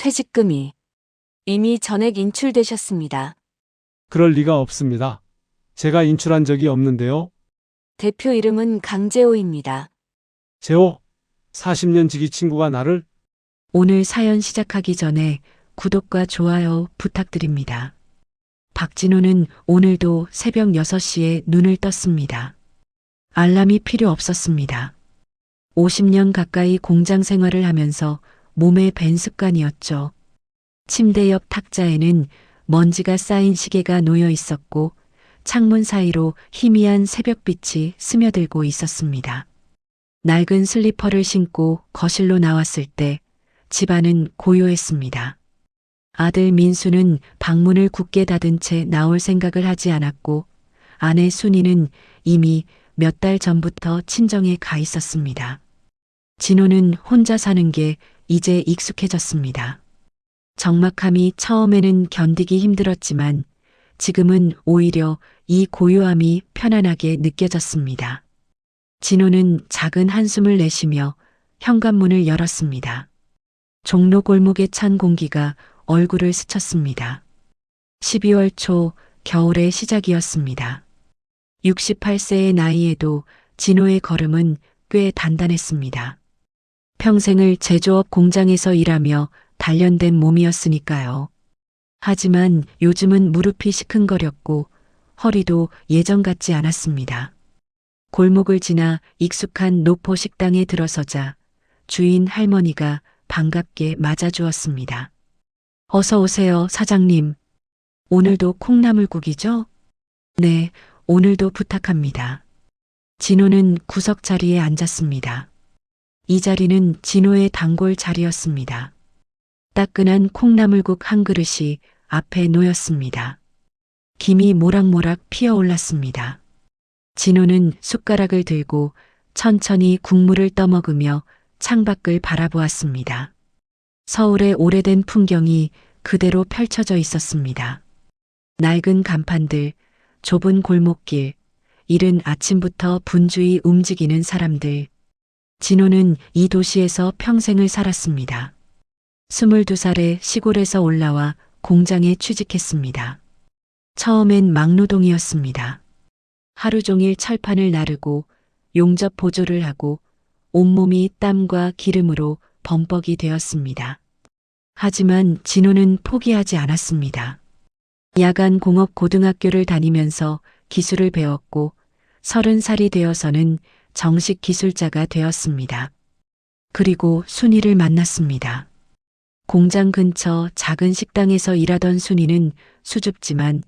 퇴직금이 이미 전액 인출되셨습니다. 그럴 리가 없습니다. 제가 인출한 적이 없는데요. 대표 이름은 강재호입니다. 재호, 40년 지기 친구가 나를 오늘 사연 시작하기 전에 구독과 좋아요 부탁드립니다. 박진호는 오늘도 새벽 6시에 눈을 떴습니다. 알람이 필요 없었습니다. 50년 가까이 공장 생활을 하면서 몸에 밴 습관이었죠. 침대 옆 탁자에는 먼지가 쌓인 시계가 놓여 있었고 창문 사이로 희미한 새벽빛이 스며들고 있었습니다. 낡은 슬리퍼를 신고 거실로 나왔을 때 집안은 고요했습니다. 아들 민수는 방문을 굳게 닫은 채 나올 생각을 하지 않았고 아내 순이는 이미 몇 달 전부터 친정에 가 있었습니다. 진호는 혼자 사는 게 이제 익숙해졌습니다. 적막함이 처음에는 견디기 힘들었지만 지금은 오히려 이 고요함이 편안하게 느껴졌습니다. 진호는 작은 한숨을 내쉬며 현관문을 열었습니다. 종로 골목의 찬 공기가 얼굴을 스쳤습니다. 12월 초 겨울의 시작이었습니다. 68세의 나이에도 진호의 걸음은 꽤 단단했습니다. 평생을 제조업 공장에서 일하며 단련된 몸이었으니까요. 하지만 요즘은 무릎이 시큰거렸고 허리도 예전 같지 않았습니다. 골목을 지나 익숙한 노포 식당에 들어서자 주인 할머니가 반갑게 맞아주었습니다. 어서 오세요, 사장님. 오늘도 콩나물국이죠? 네, 오늘도 부탁합니다. 진호는 구석 자리에 앉았습니다. 이 자리는 진호의 단골 자리였습니다. 따끈한 콩나물국 한 그릇이 앞에 놓였습니다. 김이 모락모락 피어올랐습니다. 진호는 숟가락을 들고 천천히 국물을 떠먹으며 창밖을 바라보았습니다. 서울의 오래된 풍경이 그대로 펼쳐져 있었습니다. 낡은 간판들, 좁은 골목길, 이른 아침부터 분주히 움직이는 사람들. 진호는 이 도시에서 평생을 살았습니다. 22살에 시골에서 올라와 공장에 취직했습니다. 처음엔 막노동이었습니다. 하루 종일 철판을 나르고 용접 보조를 하고 온몸이 땀과 기름으로 범벅이 되었습니다. 하지만 진호는 포기하지 않았습니다. 야간 공업 고등학교를 다니면서 기술을 배웠고 30살이 되어서는 정식 기술자가 되었습니다. 그리고 순이를 만났습니다. 공장 근처 작은 식당에서 일하던 순이는 수줍지만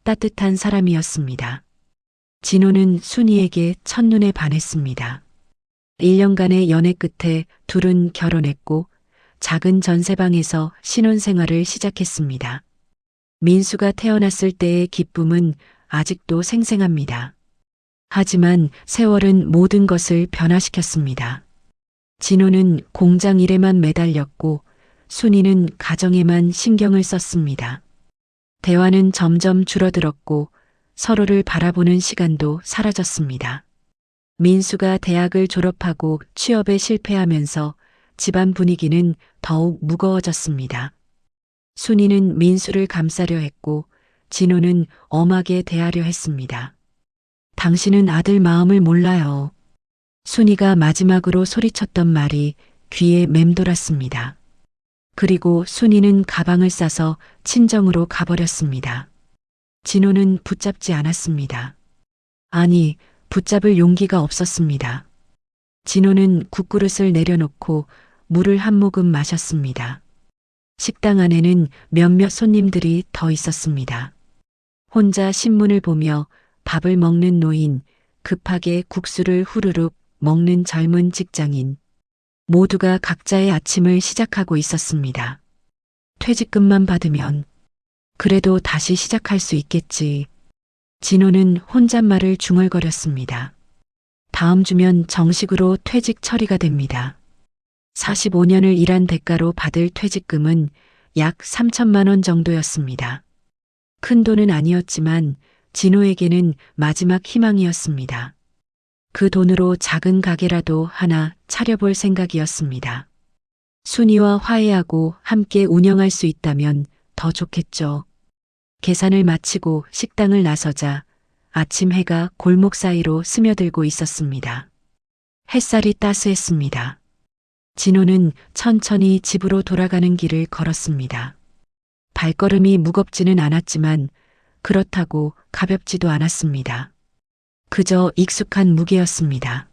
따뜻한 사람이었습니다. 진호는 순이에게 첫눈에 반했습니다. 1년간의 연애 끝에 둘은 결혼했고 작은 전세방에서 신혼생활을 시작했습니다. 민수가 태어났을 때의 기쁨은 아직도 생생합니다. 하지만 세월은 모든 것을 변화시켰습니다. 진호는 공장 일에만 매달렸고 순이는 가정에만 신경을 썼습니다. 대화는 점점 줄어들었고 서로를 바라보는 시간도 사라졌습니다. 민수가 대학을 졸업하고 취업에 실패하면서 집안 분위기는 더욱 무거워졌습니다. 순이는 민수를 감싸려 했고 진호는 엄하게 대하려 했습니다. 당신은 아들 마음을 몰라요. 순이가 마지막으로 소리쳤던 말이 귀에 맴돌았습니다. 그리고 순이는 가방을 싸서 친정으로 가버렸습니다. 진호는 붙잡지 않았습니다. 아니, 붙잡을 용기가 없었습니다. 진호는 국그릇을 내려놓고 물을 한 모금 마셨습니다. 식당 안에는 몇몇 손님들이 더 있었습니다. 혼자 신문을 보며 밥을 먹는 노인, 급하게 국수를 후루룩 먹는 젊은 직장인. 모두가 각자의 아침을 시작하고 있었습니다. 퇴직금만 받으면 그래도 다시 시작할 수 있겠지. 진호는 혼잣말을 중얼거렸습니다. 다음 주면 정식으로 퇴직 처리가 됩니다. 45년을 일한 대가로 받을 퇴직금은 약 3천만 원 정도였습니다. 큰 돈은 아니었지만 진호에게는 마지막 희망이었습니다. 그 돈으로 작은 가게라도 하나 차려볼 생각이었습니다. 순이와 화해하고 함께 운영할 수 있다면 더 좋겠죠. 계산을 마치고 식당을 나서자 아침 해가 골목 사이로 스며들고 있었습니다. 햇살이 따스했습니다. 진호는 천천히 집으로 돌아가는 길을 걸었습니다. 발걸음이 무겁지는 않았지만 그렇다고 가볍지도 않았습니다. 그저 익숙한 무게였습니다.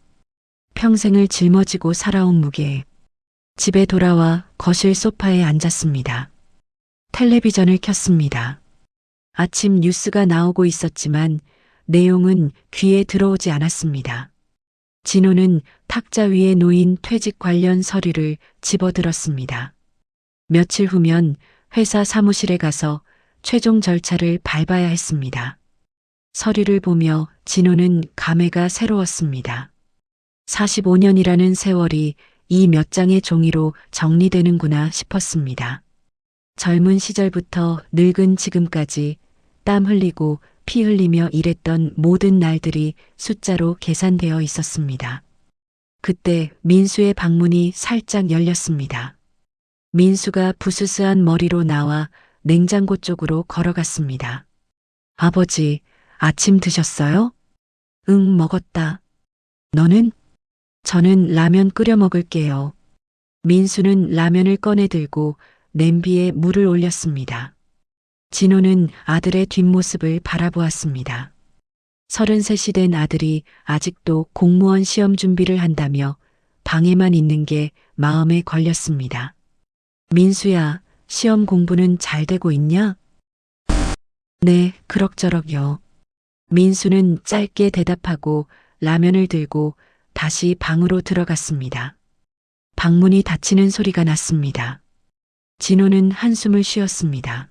평생을 짊어지고 살아온 무게. 집에 돌아와 거실 소파에 앉았습니다. 텔레비전을 켰습니다. 아침 뉴스가 나오고 있었지만 내용은 귀에 들어오지 않았습니다. 진호는 탁자 위에 놓인 퇴직 관련 서류를 집어들었습니다. 며칠 후면 회사 사무실에 가서 최종 절차를 밟아야 했습니다. 서류를 보며 진호는 감회가 새로웠습니다. 45년이라는 세월이 이 몇 장의 종이로 정리되는구나 싶었습니다. 젊은 시절부터 늙은 지금까지 땀 흘리고 피 흘리며 일했던 모든 날들이 숫자로 계산되어 있었습니다. 그때 민수의 방문이 살짝 열렸습니다. 민수가 부스스한 머리로 나와 냉장고 쪽으로 걸어갔습니다. 아버지, 아침 드셨어요? 응, 먹었다. 너는? 저는 라면 끓여 먹을게요. 민수는 라면을 꺼내 들고 냄비에 물을 올렸습니다. 진호는 아들의 뒷모습을 바라보았습니다. 33이 된 아들이 아직도 공무원 시험 준비를 한다며 방에만 있는 게 마음에 걸렸습니다. 민수야, 시험 공부는 잘 되고 있냐? 네, 그럭저럭요. 민수는 짧게 대답하고 라면을 들고 다시 방으로 들어갔습니다. 방문이 닫히는 소리가 났습니다. 진호는 한숨을 쉬었습니다.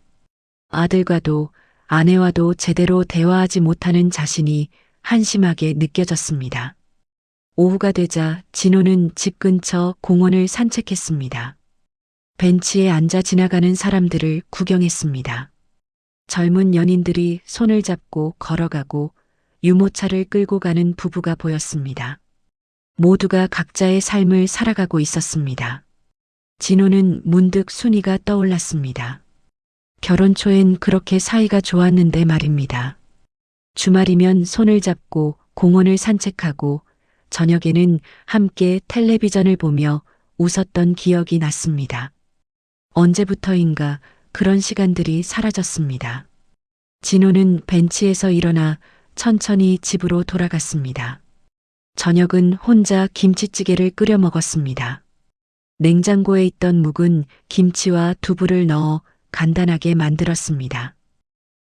아들과도 아내와도 제대로 대화하지 못하는 자신이 한심하게 느껴졌습니다. 오후가 되자 진호는 집 근처 공원을 산책했습니다. 벤치에 앉아 지나가는 사람들을 구경했습니다. 젊은 연인들이 손을 잡고 걸어가고 유모차를 끌고 가는 부부가 보였습니다. 모두가 각자의 삶을 살아가고 있었습니다. 진호는 문득 순이가 떠올랐습니다. 결혼 초엔 그렇게 사이가 좋았는데 말입니다. 주말이면 손을 잡고 공원을 산책하고 저녁에는 함께 텔레비전을 보며 웃었던 기억이 났습니다. 언제부터인가 그런 시간들이 사라졌습니다. 진호는 벤치에서 일어나 천천히 집으로 돌아갔습니다. 저녁은 혼자 김치찌개를 끓여 먹었습니다. 냉장고에 있던 묵은 김치와 두부를 넣어 간단하게 만들었습니다.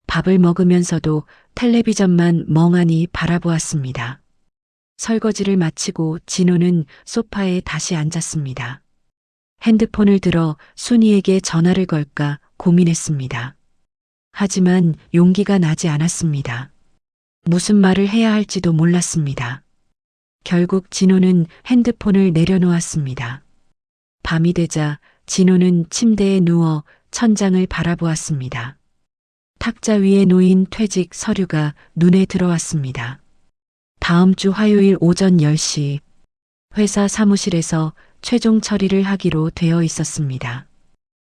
밥을 먹으면서도 텔레비전만 멍하니 바라보았습니다. 설거지를 마치고 진호는 소파에 다시 앉았습니다. 핸드폰을 들어 순이에게 전화를 걸까 고민했습니다. 하지만 용기가 나지 않았습니다. 무슨 말을 해야 할지도 몰랐습니다. 결국 진호는 핸드폰을 내려놓았습니다. 밤이 되자 진호는 침대에 누워 천장을 바라보았습니다. 탁자 위에 놓인 퇴직 서류가 눈에 들어왔습니다. 다음 주 화요일 오전 10시 회사 사무실에서 최종 처리를 하기로 되어 있었습니다.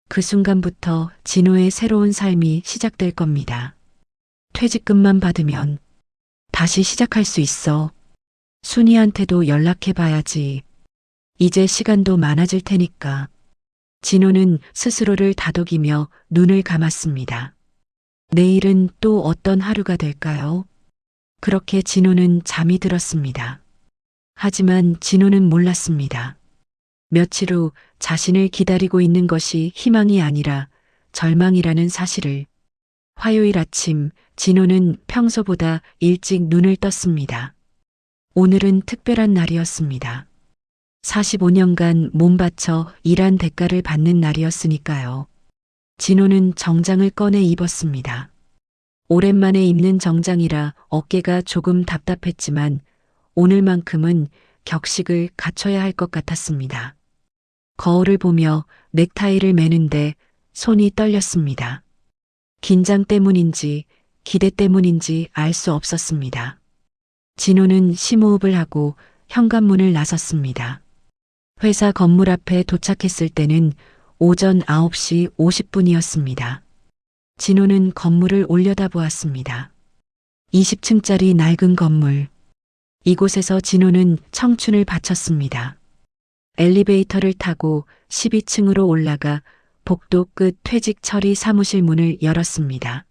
그 순간부터 진호의 새로운 삶이 시작될 겁니다. 퇴직금만 받으면 다시 시작할 수 있어. 순이한테도 연락해 봐야지. 이제 시간도 많아질 테니까. 진호는 스스로를 다독이며 눈을 감았습니다. 내일은 또 어떤 하루가 될까요? 그렇게 진호는 잠이 들었습니다. 하지만 진호는 몰랐습니다. 며칠 후 자신을 기다리고 있는 것이 희망이 아니라 절망이라는 사실을. 화요일 아침 진호는 평소보다 일찍 눈을 떴습니다. 오늘은 특별한 날이었습니다. 45년간 몸 바쳐 일한 대가를 받는 날이었으니까요. 진호는 정장을 꺼내 입었습니다. 오랜만에 입는 정장이라 어깨가 조금 답답했지만 오늘만큼은 격식을 갖춰야 할 것 같았습니다. 거울을 보며 넥타이를 매는데 손이 떨렸습니다. 긴장 때문인지 기대 때문인지 알 수 없었습니다. 진호는 심호흡을 하고 현관문을 나섰습니다. 회사 건물 앞에 도착했을 때는 오전 9시 50분이었습니다. 진호는 건물을 올려다보았습니다. 20층짜리 낡은 건물. 이곳에서 진호는 청춘을 바쳤습니다. 엘리베이터를 타고 12층으로 올라가 복도 끝 퇴직 처리 사무실 문을 열었습니다.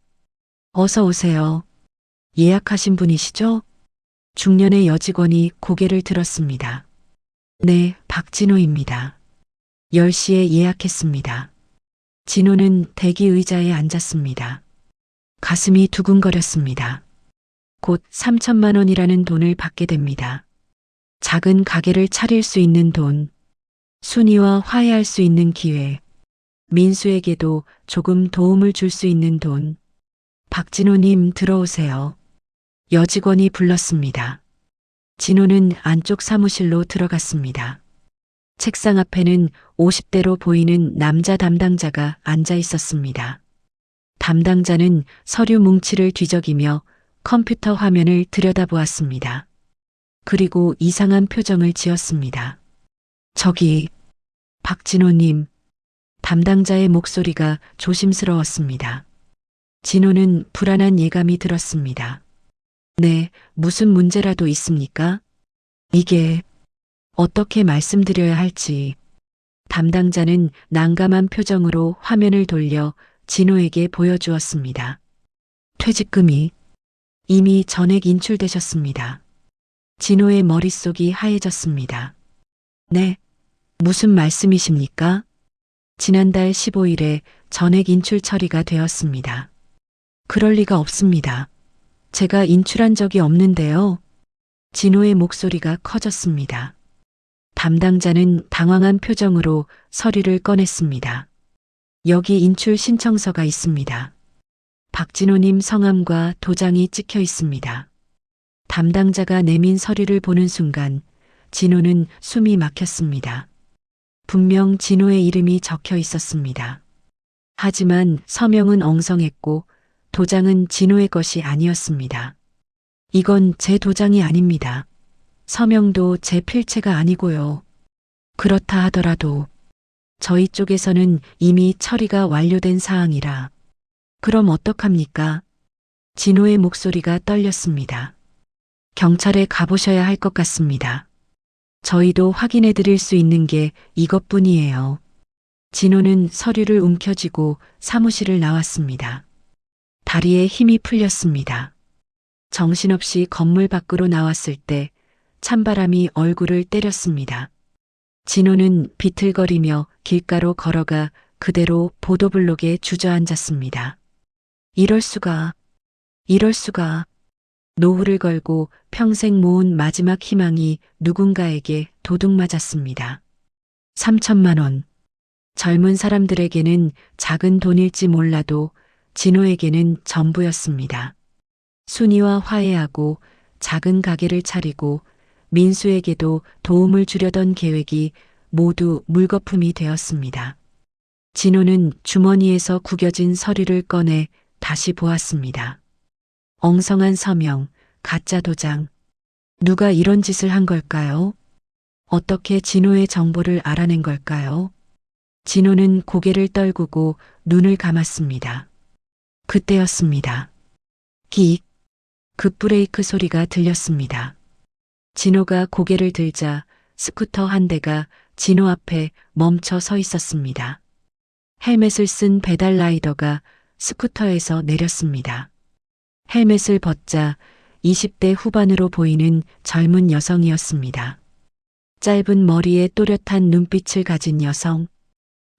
어서 오세요. 예약하신 분이시죠? 중년의 여직원이 고개를 들었습니다. 네, 박진호입니다. 10시에 예약했습니다. 진호는 대기 의자에 앉았습니다. 가슴이 두근거렸습니다. 곧 3천만 원이라는 돈을 받게 됩니다. 작은 가게를 차릴 수 있는 돈, 순이와 화해할 수 있는 기회, 민수에게도 조금 도움을 줄 수 있는 돈. 박진호님 들어오세요. 여직원이 불렀습니다. 진호는 안쪽 사무실로 들어갔습니다. 책상 앞에는 50대로 보이는 남자 담당자가 앉아 있었습니다. 담당자는 서류 뭉치를 뒤적이며 컴퓨터 화면을 들여다보았습니다. 그리고 이상한 표정을 지었습니다. 저기, 박진호님. 담당자의 목소리가 조심스러웠습니다. 진호는 불안한 예감이 들었습니다. 네, 무슨 문제라도 있습니까? 이게 어떻게 말씀드려야 할지. 담당자는 난감한 표정으로 화면을 돌려 진호에게 보여주었습니다. 퇴직금이 이미 전액 인출되셨습니다. 진호의 머릿속이 하얘졌습니다. 네, 무슨 말씀이십니까? 지난달 15일에 전액 인출 처리가 되었습니다. 그럴 리가 없습니다. 제가 인출한 적이 없는데요. 진호의 목소리가 커졌습니다. 담당자는 당황한 표정으로 서류를 꺼냈습니다. 여기 인출 신청서가 있습니다. 박진호님 성함과 도장이 찍혀 있습니다. 담당자가 내민 서류를 보는 순간 진호는 숨이 막혔습니다. 분명 진호의 이름이 적혀 있었습니다. 하지만 서명은 엉성했고 도장은 진호의 것이 아니었습니다. 이건 제 도장이 아닙니다. 서명도 제 필체가 아니고요. 그렇다 하더라도 저희 쪽에서는 이미 처리가 완료된 사항이라. 그럼 어떡합니까? 진호의 목소리가 떨렸습니다. 경찰에 가보셔야 할 것 같습니다. 저희도 확인해 드릴 수 있는 게 이것뿐이에요. 진호는 서류를 움켜쥐고 사무실을 나왔습니다. 다리에 힘이 풀렸습니다. 정신없이 건물 밖으로 나왔을 때 찬바람이 얼굴을 때렸습니다. 진호는 비틀거리며 길가로 걸어가 그대로 보도블록에 주저앉았습니다. 이럴 수가. 노후를 걸고 평생 모은 마지막 희망이 누군가에게 도둑맞았습니다. 3천만 원. 젊은 사람들에게는 작은 돈일지 몰라도 진호에게는 전부였습니다. 순이와 화해하고 작은 가게를 차리고 민수에게도 도움을 주려던 계획이 모두 물거품이 되었습니다. 진호는 주머니에서 구겨진 서류를 꺼내 다시 보았습니다. 엉성한 서명, 가짜 도장. 누가 이런 짓을 한 걸까요? 어떻게 진호의 정보를 알아낸 걸까요? 진호는 고개를 떨구고 눈을 감았습니다. 그때였습니다. 끽. 급브레이크 소리가 들렸습니다. 진호가 고개를 들자 스쿠터 한 대가 진호 앞에 멈춰 서 있었습니다. 헬멧을 쓴 배달 라이더가 스쿠터에서 내렸습니다. 헬멧을 벗자 20대 후반으로 보이는 젊은 여성이었습니다. 짧은 머리에 또렷한 눈빛을 가진 여성.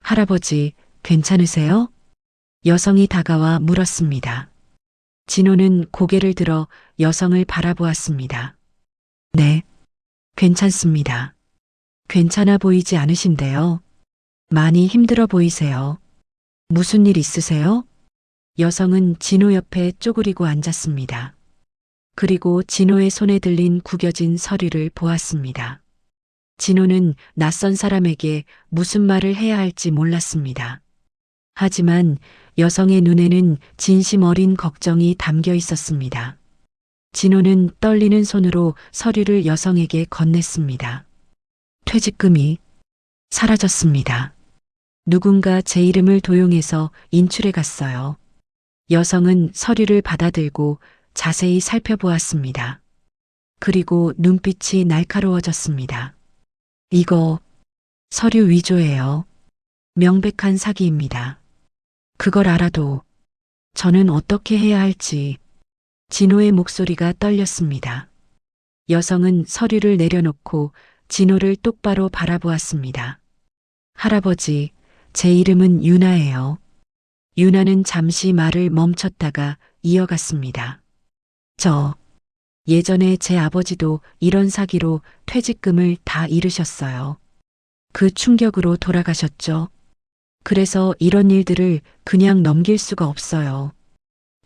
할아버지, 괜찮으세요? 여성이 다가와 물었습니다. 진호는 고개를 들어 여성을 바라보았습니다. 네, 괜찮습니다. 괜찮아 보이지 않으신데요. 많이 힘들어 보이세요. 무슨 일 있으세요? 여성은 진호 옆에 쪼그리고 앉았습니다. 그리고 진호의 손에 들린 구겨진 서류를 보았습니다. 진호는 낯선 사람에게 무슨 말을 해야 할지 몰랐습니다. 하지만 여성의 눈에는 진심 어린 걱정이 담겨 있었습니다. 진호는 떨리는 손으로 서류를 여성에게 건넸습니다. 퇴직금이 사라졌습니다. 누군가 제 이름을 도용해서 인출해 갔어요. 여성은 서류를 받아들고 자세히 살펴보았습니다. 그리고 눈빛이 날카로워졌습니다. 이거 서류 위조예요. 명백한 사기입니다. 그걸 알아도 저는 어떻게 해야 할지. 진호의 목소리가 떨렸습니다. 여성은 서류를 내려놓고 진호를 똑바로 바라보았습니다. 할아버지, 제 이름은 유나예요. 유나는 잠시 말을 멈췄다가 이어갔습니다. 예전에 제 아버지도 이런 사기로 퇴직금을 다 잃으셨어요. 그 충격으로 돌아가셨죠. 그래서 이런 일들을 그냥 넘길 수가 없어요.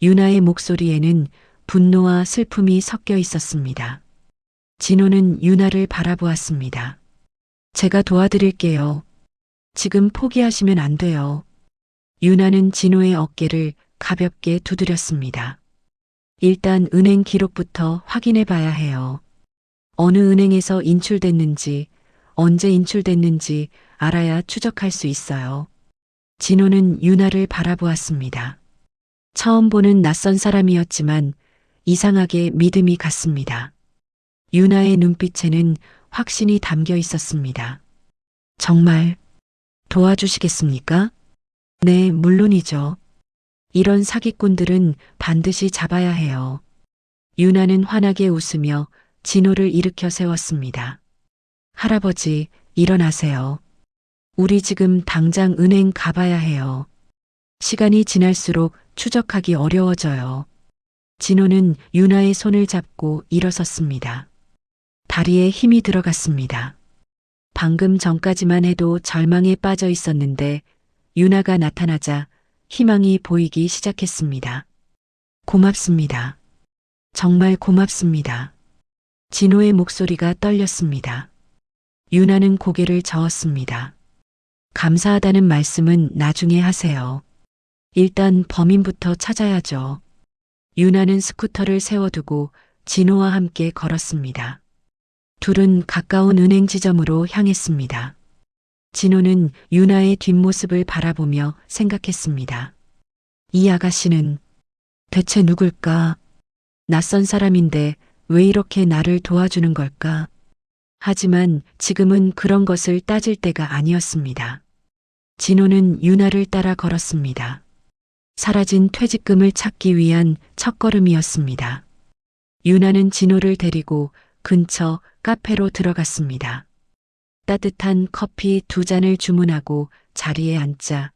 유나의 목소리에는 분노와 슬픔이 섞여 있었습니다. 진호는 유나를 바라보았습니다. 제가 도와드릴게요. 지금 포기하시면 안 돼요. 유나는 진호의 어깨를 가볍게 두드렸습니다. 일단 은행 기록부터 확인해 봐야 해요. 어느 은행에서 인출됐는지, 언제 인출됐는지 알아야 추적할 수 있어요. 진호는 유나를 바라보았습니다. 처음 보는 낯선 사람이었지만 이상하게 믿음이 갔습니다. 유나의 눈빛에는 확신이 담겨 있었습니다. 정말 도와주시겠습니까? 네, 물론이죠. 이런 사기꾼들은 반드시 잡아야 해요. 유나는 환하게 웃으며 진호를 일으켜 세웠습니다. 할아버지, 일어나세요. 우리 지금 당장 은행 가봐야 해요. 시간이 지날수록 추적하기 어려워져요. 진호는 유나의 손을 잡고 일어섰습니다. 다리에 힘이 들어갔습니다. 방금 전까지만 해도 절망에 빠져 있었는데 유나가 나타나자 희망이 보이기 시작했습니다. 고맙습니다. 정말 고맙습니다. 진호의 목소리가 떨렸습니다. 유나는 고개를 저었습니다. 감사하다는 말씀은 나중에 하세요. 일단 범인부터 찾아야죠. 유나는 스쿠터를 세워두고 진호와 함께 걸었습니다. 둘은 가까운 은행 지점으로 향했습니다. 진호는 유나의 뒷모습을 바라보며 생각했습니다. 이 아가씨는 대체 누굴까? 낯선 사람인데 왜 이렇게 나를 도와주는 걸까? 하지만 지금은 그런 것을 따질 때가 아니었습니다. 진호는 유나를 따라 걸었습니다. 사라진 퇴직금을 찾기 위한 첫걸음이었습니다. 유나는 진호를 데리고 근처 카페로 들어갔습니다. 따뜻한 커피 2잔을 주문하고 자리에 앉자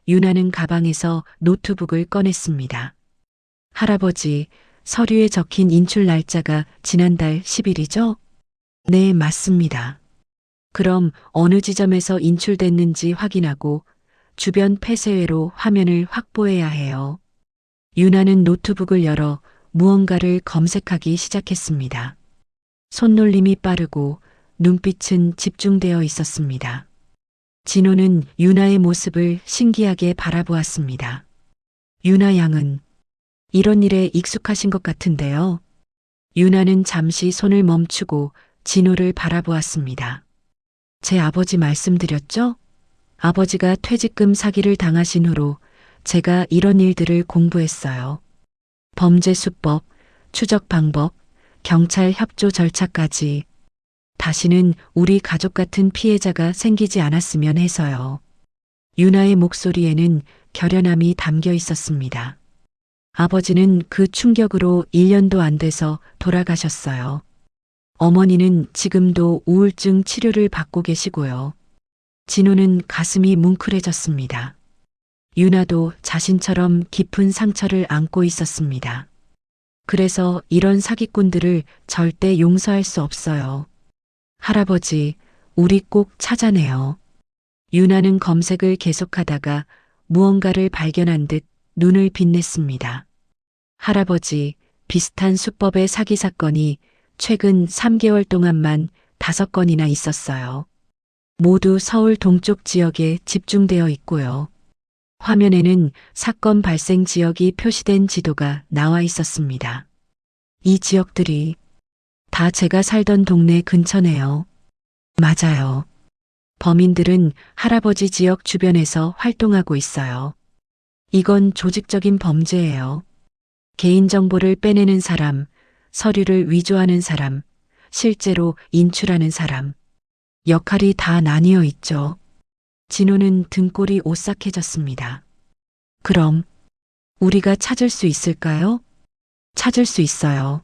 유나는 가방에서 노트북을 꺼냈습니다. 할아버지, 서류에 적힌 인출 날짜가 지난달 10일이죠? 네, 맞습니다. 그럼 어느 지점에서 인출됐는지 확인하고 주변 폐쇄회로 화면을 확보해야 해요. 유나는 노트북을 열어 무언가를 검색하기 시작했습니다. 손놀림이 빠르고 눈빛은 집중되어 있었습니다. 진호는 유나의 모습을 신기하게 바라보았습니다. 유나 양은 이런 일에 익숙하신 것 같은데요. 유나는 잠시 손을 멈추고 진호를 바라보았습니다. 제 아버지 말씀드렸죠? 아버지가 퇴직금 사기를 당하신 후로 제가 이런 일들을 공부했어요. 범죄 수법, 추적 방법, 경찰 협조 절차까지. 다시는 우리 가족 같은 피해자가 생기지 않았으면 해서요. 유나의 목소리에는 결연함이 담겨 있었습니다. 아버지는 그 충격으로 1년도 안 돼서 돌아가셨어요. 어머니는 지금도 우울증 치료를 받고 계시고요. 진호는 가슴이 뭉클해졌습니다. 유나도 자신처럼 깊은 상처를 안고 있었습니다. 그래서 이런 사기꾼들을 절대 용서할 수 없어요. 할아버지, 우리 꼭 찾아내요. 유나는 검색을 계속하다가 무언가를 발견한 듯 눈을 빛냈습니다. 할아버지, 비슷한 수법의 사기 사건이 최근 3개월 동안만 5건이나 있었어요. 모두 서울 동쪽 지역에 집중되어 있고요. 화면에는 사건 발생 지역이 표시된 지도가 나와 있었습니다. 이 지역들이 다 제가 살던 동네 근처네요. 맞아요. 범인들은 할아버지 지역 주변에서 활동하고 있어요. 이건 조직적인 범죄예요. 개인정보를 빼내는 사람, 서류를 위조하는 사람, 실제로 인출하는 사람. 역할이 다 나뉘어 있죠. 진호는 등골이 오싹해졌습니다. 그럼 우리가 찾을 수 있을까요? 찾을 수 있어요.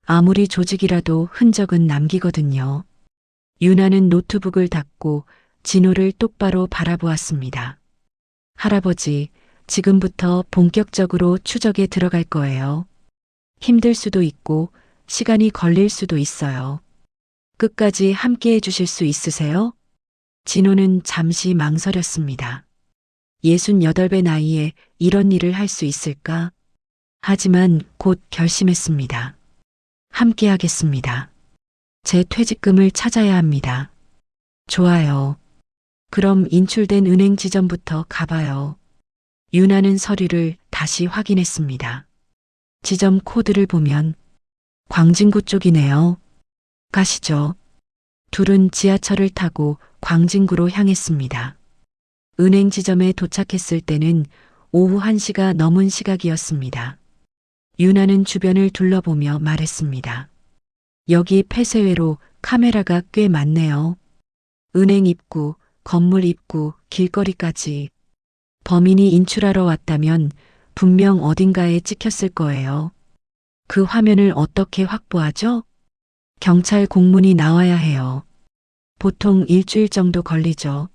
아무리 조직이라도 흔적은 남기거든요. 유나는 노트북을 닫고 진호를 똑바로 바라보았습니다. 할아버지, 지금부터 본격적으로 추적에 들어갈 거예요. 힘들 수도 있고 시간이 걸릴 수도 있어요. 끝까지 함께 해주실 수 있으세요? 진호는 잠시 망설였습니다. 68배 나이에 이런 일을 할 수 있을까? 하지만 곧 결심했습니다. 함께 하겠습니다. 제 퇴직금을 찾아야 합니다. 좋아요. 그럼 인출된 은행 지점부터 가봐요. 유나는 서류를 다시 확인했습니다. 지점 코드를 보면 광진구 쪽이네요. 가시죠. 둘은 지하철을 타고 광진구로 향했습니다. 은행 지점에 도착했을 때는 오후 1시가 넘은 시각이었습니다. 유나는 주변을 둘러보며 말했습니다. 여기 폐쇄회로 카메라가 꽤 많네요. 은행 입구, 건물 입구, 길거리까지. 범인이 인출하러 왔다면 분명 어딘가에 찍혔을 거예요. 그 화면을 어떻게 확보하죠? 경찰 공문이 나와야 해요. 보통 일주일 정도 걸리죠.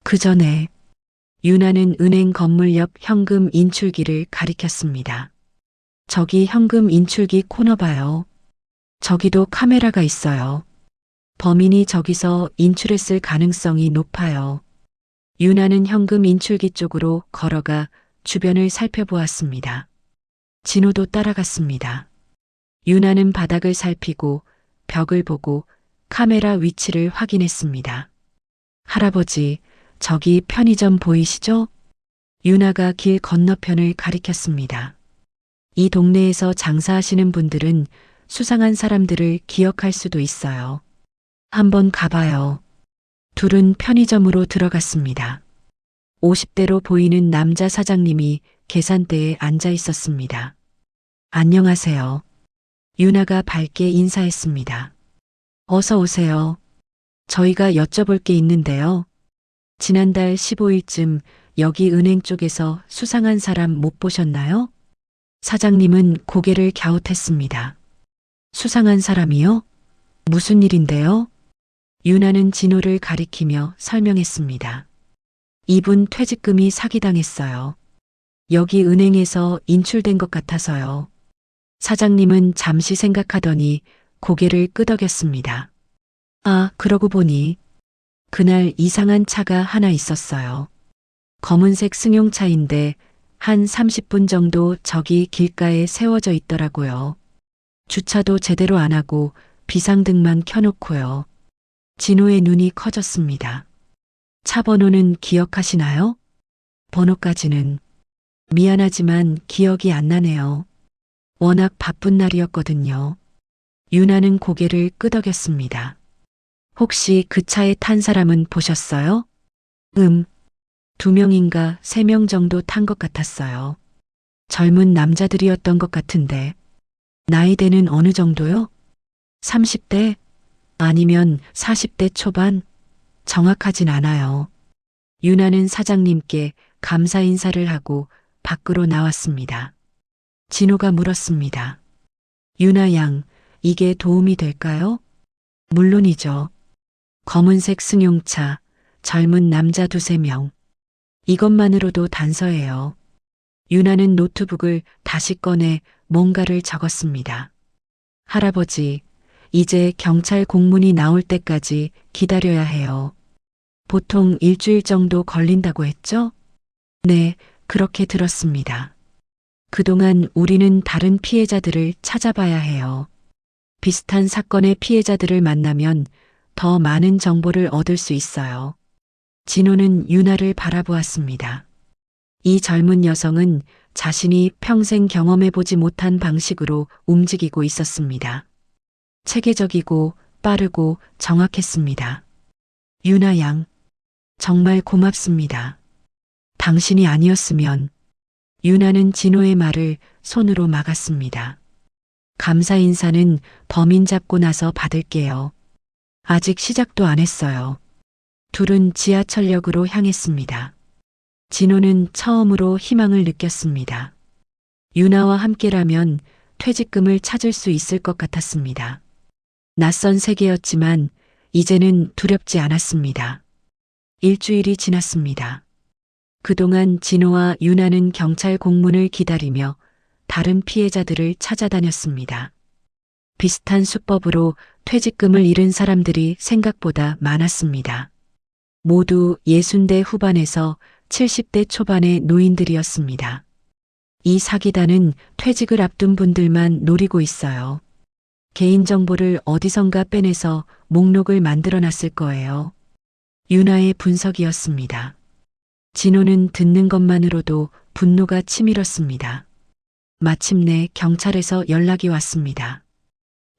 그 전에 유나는 은행 건물 옆 현금 인출기를 가리켰습니다. 저기 현금 인출기 코너 봐요. 저기도 카메라가 있어요. 범인이 저기서 인출했을 가능성이 높아요. 유나는 현금 인출기 쪽으로 걸어가 주변을 살펴보았습니다. 진호도 따라갔습니다. 유나는 바닥을 살피고 벽을 보고 카메라 위치를 확인했습니다. 할아버지, 저기 편의점 보이시죠? 유나가 길 건너편을 가리켰습니다. 이 동네에서 장사하시는 분들은 수상한 사람들을 기억할 수도 있어요. 한번 가봐요. 둘은 편의점으로 들어갔습니다. 50대로 보이는 남자 사장님이 계산대에 앉아 있었습니다. 안녕하세요. 유나가 밝게 인사했습니다. 어서 오세요. 저희가 여쭤볼 게 있는데요. 지난달 15일쯤 여기 은행 쪽에서 수상한 사람 못 보셨나요? 사장님은 고개를 갸웃했습니다. 수상한 사람이요? 무슨 일인데요? 유나는 진호를 가리키며 설명했습니다. 이분 퇴직금이 사기당했어요. 여기 은행에서 인출된 것 같아서요. 사장님은 잠시 생각하더니 고개를 끄덕였습니다. 아, 그러고 보니 그날 이상한 차가 하나 있었어요. 검은색 승용차인데 한 30분 정도 저기 길가에 세워져 있더라고요. 주차도 제대로 안 하고 비상등만 켜놓고요. 진호의 눈이 커졌습니다. 차 번호는 기억하시나요? 번호까지는 미안하지만 기억이 안 나네요. 워낙 바쁜 날이었거든요. 유나는 고개를 끄덕였습니다. 혹시 그 차에 탄 사람은 보셨어요? 2명인가 3명 정도 탄 것 같았어요. 젊은 남자들이었던 것 같은데. 나이대는 어느 정도요? 30대? 아니면 40대 초반? 정확하진 않아요. 유나는 사장님께 감사 인사를 하고 밖으로 나왔습니다. 진호가 물었습니다. 유나 양, 이게 도움이 될까요? 물론이죠. 검은색 승용차, 젊은 남자 2~3명. 이것만으로도 단서예요. 유나는 노트북을 다시 꺼내 뭔가를 적었습니다. 할아버지, 이제 경찰 공문이 나올 때까지 기다려야 해요. 보통 일주일 정도 걸린다고 했죠? 네, 그렇게 들었습니다. 그동안 우리는 다른 피해자들을 찾아봐야 해요. 비슷한 사건의 피해자들을 만나면 더 많은 정보를 얻을 수 있어요. 진호는 유나를 바라보았습니다. 이 젊은 여성은 자신이 평생 경험해보지 못한 방식으로 움직이고 있었습니다. 체계적이고 빠르고 정확했습니다. 유나 양, 정말 고맙습니다. 당신이 아니었으면 유나는 진호의 말을 손으로 막았습니다. 감사 인사는 범인 잡고 나서 받을게요. 아직 시작도 안 했어요. 둘은 지하철역으로 향했습니다. 진호는 처음으로 희망을 느꼈습니다. 유나와 함께라면 퇴직금을 찾을 수 있을 것 같았습니다. 낯선 세계였지만 이제는 두렵지 않았습니다. 일주일이 지났습니다. 그동안 진호와 유나는 경찰 공문을 기다리며 다른 피해자들을 찾아다녔습니다. 비슷한 수법으로 퇴직금을 잃은 사람들이 생각보다 많았습니다. 모두 60대 후반에서 70대 초반의 노인들이었습니다. 이 사기단은 퇴직을 앞둔 분들만 노리고 있어요. 개인정보를 어디선가 빼내서 목록을 만들어 놨을 거예요. 유나의 분석이었습니다. 진호는 듣는 것만으로도 분노가 치밀었습니다. 마침내 경찰에서 연락이 왔습니다.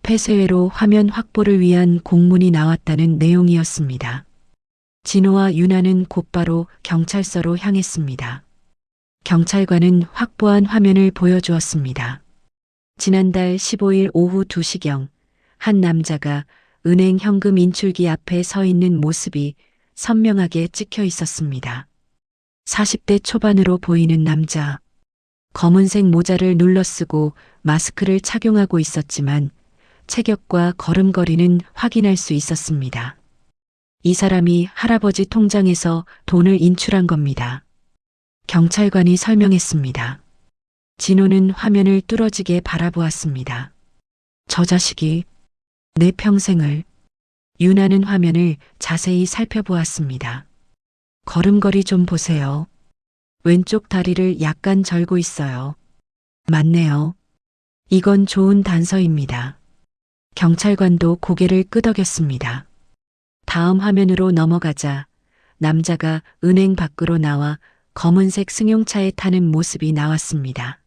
폐쇄회로 화면 확보를 위한 공문이 나왔다는 내용이었습니다. 진호와 유나는 곧바로 경찰서로 향했습니다. 경찰관은 확보한 화면을 보여주었습니다. 지난달 15일 오후 2시경 한 남자가 은행 현금 인출기 앞에 서 있는 모습이 선명하게 찍혀 있었습니다. 40대 초반으로 보이는 남자. 검은색 모자를 눌러쓰고 마스크를 착용하고 있었지만 체격과 걸음걸이는 확인할 수 있었습니다. 이 사람이 할아버지 통장에서 돈을 인출한 겁니다. 경찰관이 설명했습니다. 진호는 화면을 뚫어지게 바라보았습니다. 저 자식이 내 평생을. 유나는 화면을 자세히 살펴보았습니다. 걸음걸이 좀 보세요. 왼쪽 다리를 약간 절고 있어요. 맞네요. 이건 좋은 단서입니다. 경찰관도 고개를 끄덕였습니다. 다음 화면으로 넘어가자 남자가 은행 밖으로 나와 검은색 승용차에 타는 모습이 나왔습니다.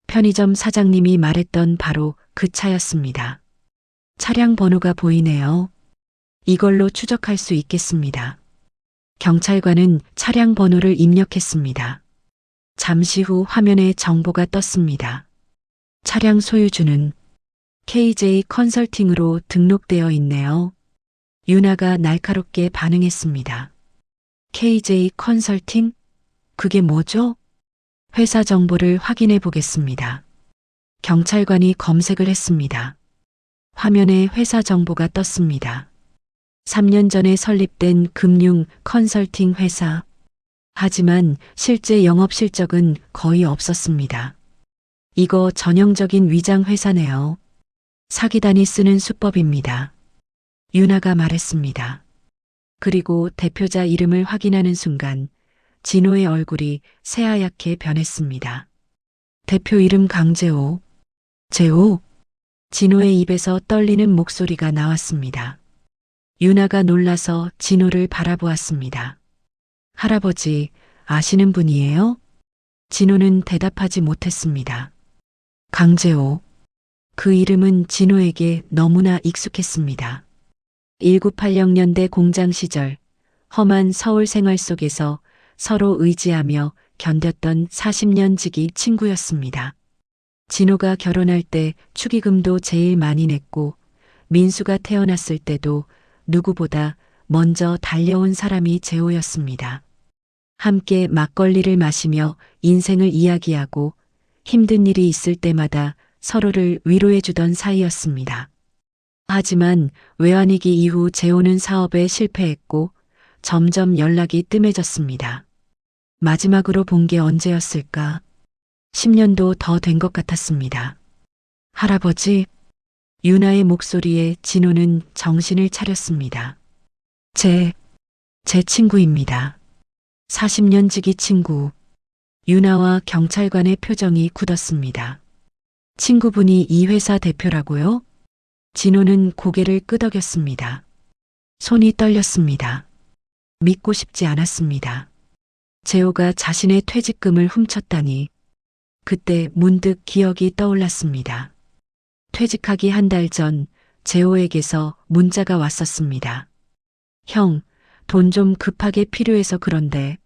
편의점 사장님이 말했던 바로 그 차였습니다. 차량 번호가 보이네요. 이걸로 추적할 수 있겠습니다. 경찰관은 차량 번호를 입력했습니다. 잠시 후 화면에 정보가 떴습니다. 차량 소유주는 KJ 컨설팅으로 등록되어 있네요. 유나가 날카롭게 반응했습니다. KJ 컨설팅? 그게 뭐죠? 회사 정보를 확인해 보겠습니다. 경찰관이 검색을 했습니다. 화면에 회사 정보가 떴습니다. 3년 전에 설립된 금융 컨설팅 회사. 하지만 실제 영업 실적은 거의 없었습니다. 이거 전형적인 위장 회사네요. 사기단이 쓰는 수법입니다. 유나가 말했습니다. 그리고 대표자 이름을 확인하는 순간 진호의 얼굴이 새하얗게 변했습니다. 대표 이름 강재호. 재호? 진호의 입에서 떨리는 목소리가 나왔습니다. 유나가 놀라서 진호를 바라보았습니다. 할아버지, 아시는 분이에요? 진호는 대답하지 못했습니다. 강재호. 그 이름은 진호에게 너무나 익숙했습니다. 1980년대 공장 시절 험한 서울 생활 속에서 서로 의지하며 견뎠던 40년 지기 친구였습니다. 진호가 결혼할 때 축의금도 제일 많이 냈고 민수가 태어났을 때도 누구보다 먼저 달려온 사람이 재호였습니다. 함께 막걸리를 마시며 인생을 이야기하고 힘든 일이 있을 때마다 서로를 위로해 주던 사이였습니다. 하지만 외환위기 이후 재호는 사업에 실패했고 점점 연락이 뜸해졌습니다. 마지막으로 본 게 언제였을까? 10년도 더 된 것 같았습니다. 할아버지, 유나의 목소리에 진호는 정신을 차렸습니다. 제 친구입니다. 40년 지기 친구. 유나와 경찰관의 표정이 굳었습니다. 친구분이 이 회사 대표라고요? 진호는 고개를 끄덕였습니다. 손이 떨렸습니다. 믿고 싶지 않았습니다. 재호가 자신의 퇴직금을 훔쳤다니. 그때 문득 기억이 떠올랐습니다. 퇴직하기 한 달 전 재호에게서 문자가 왔었습니다. 형, 돈 좀 급하게 필요해서 그런데.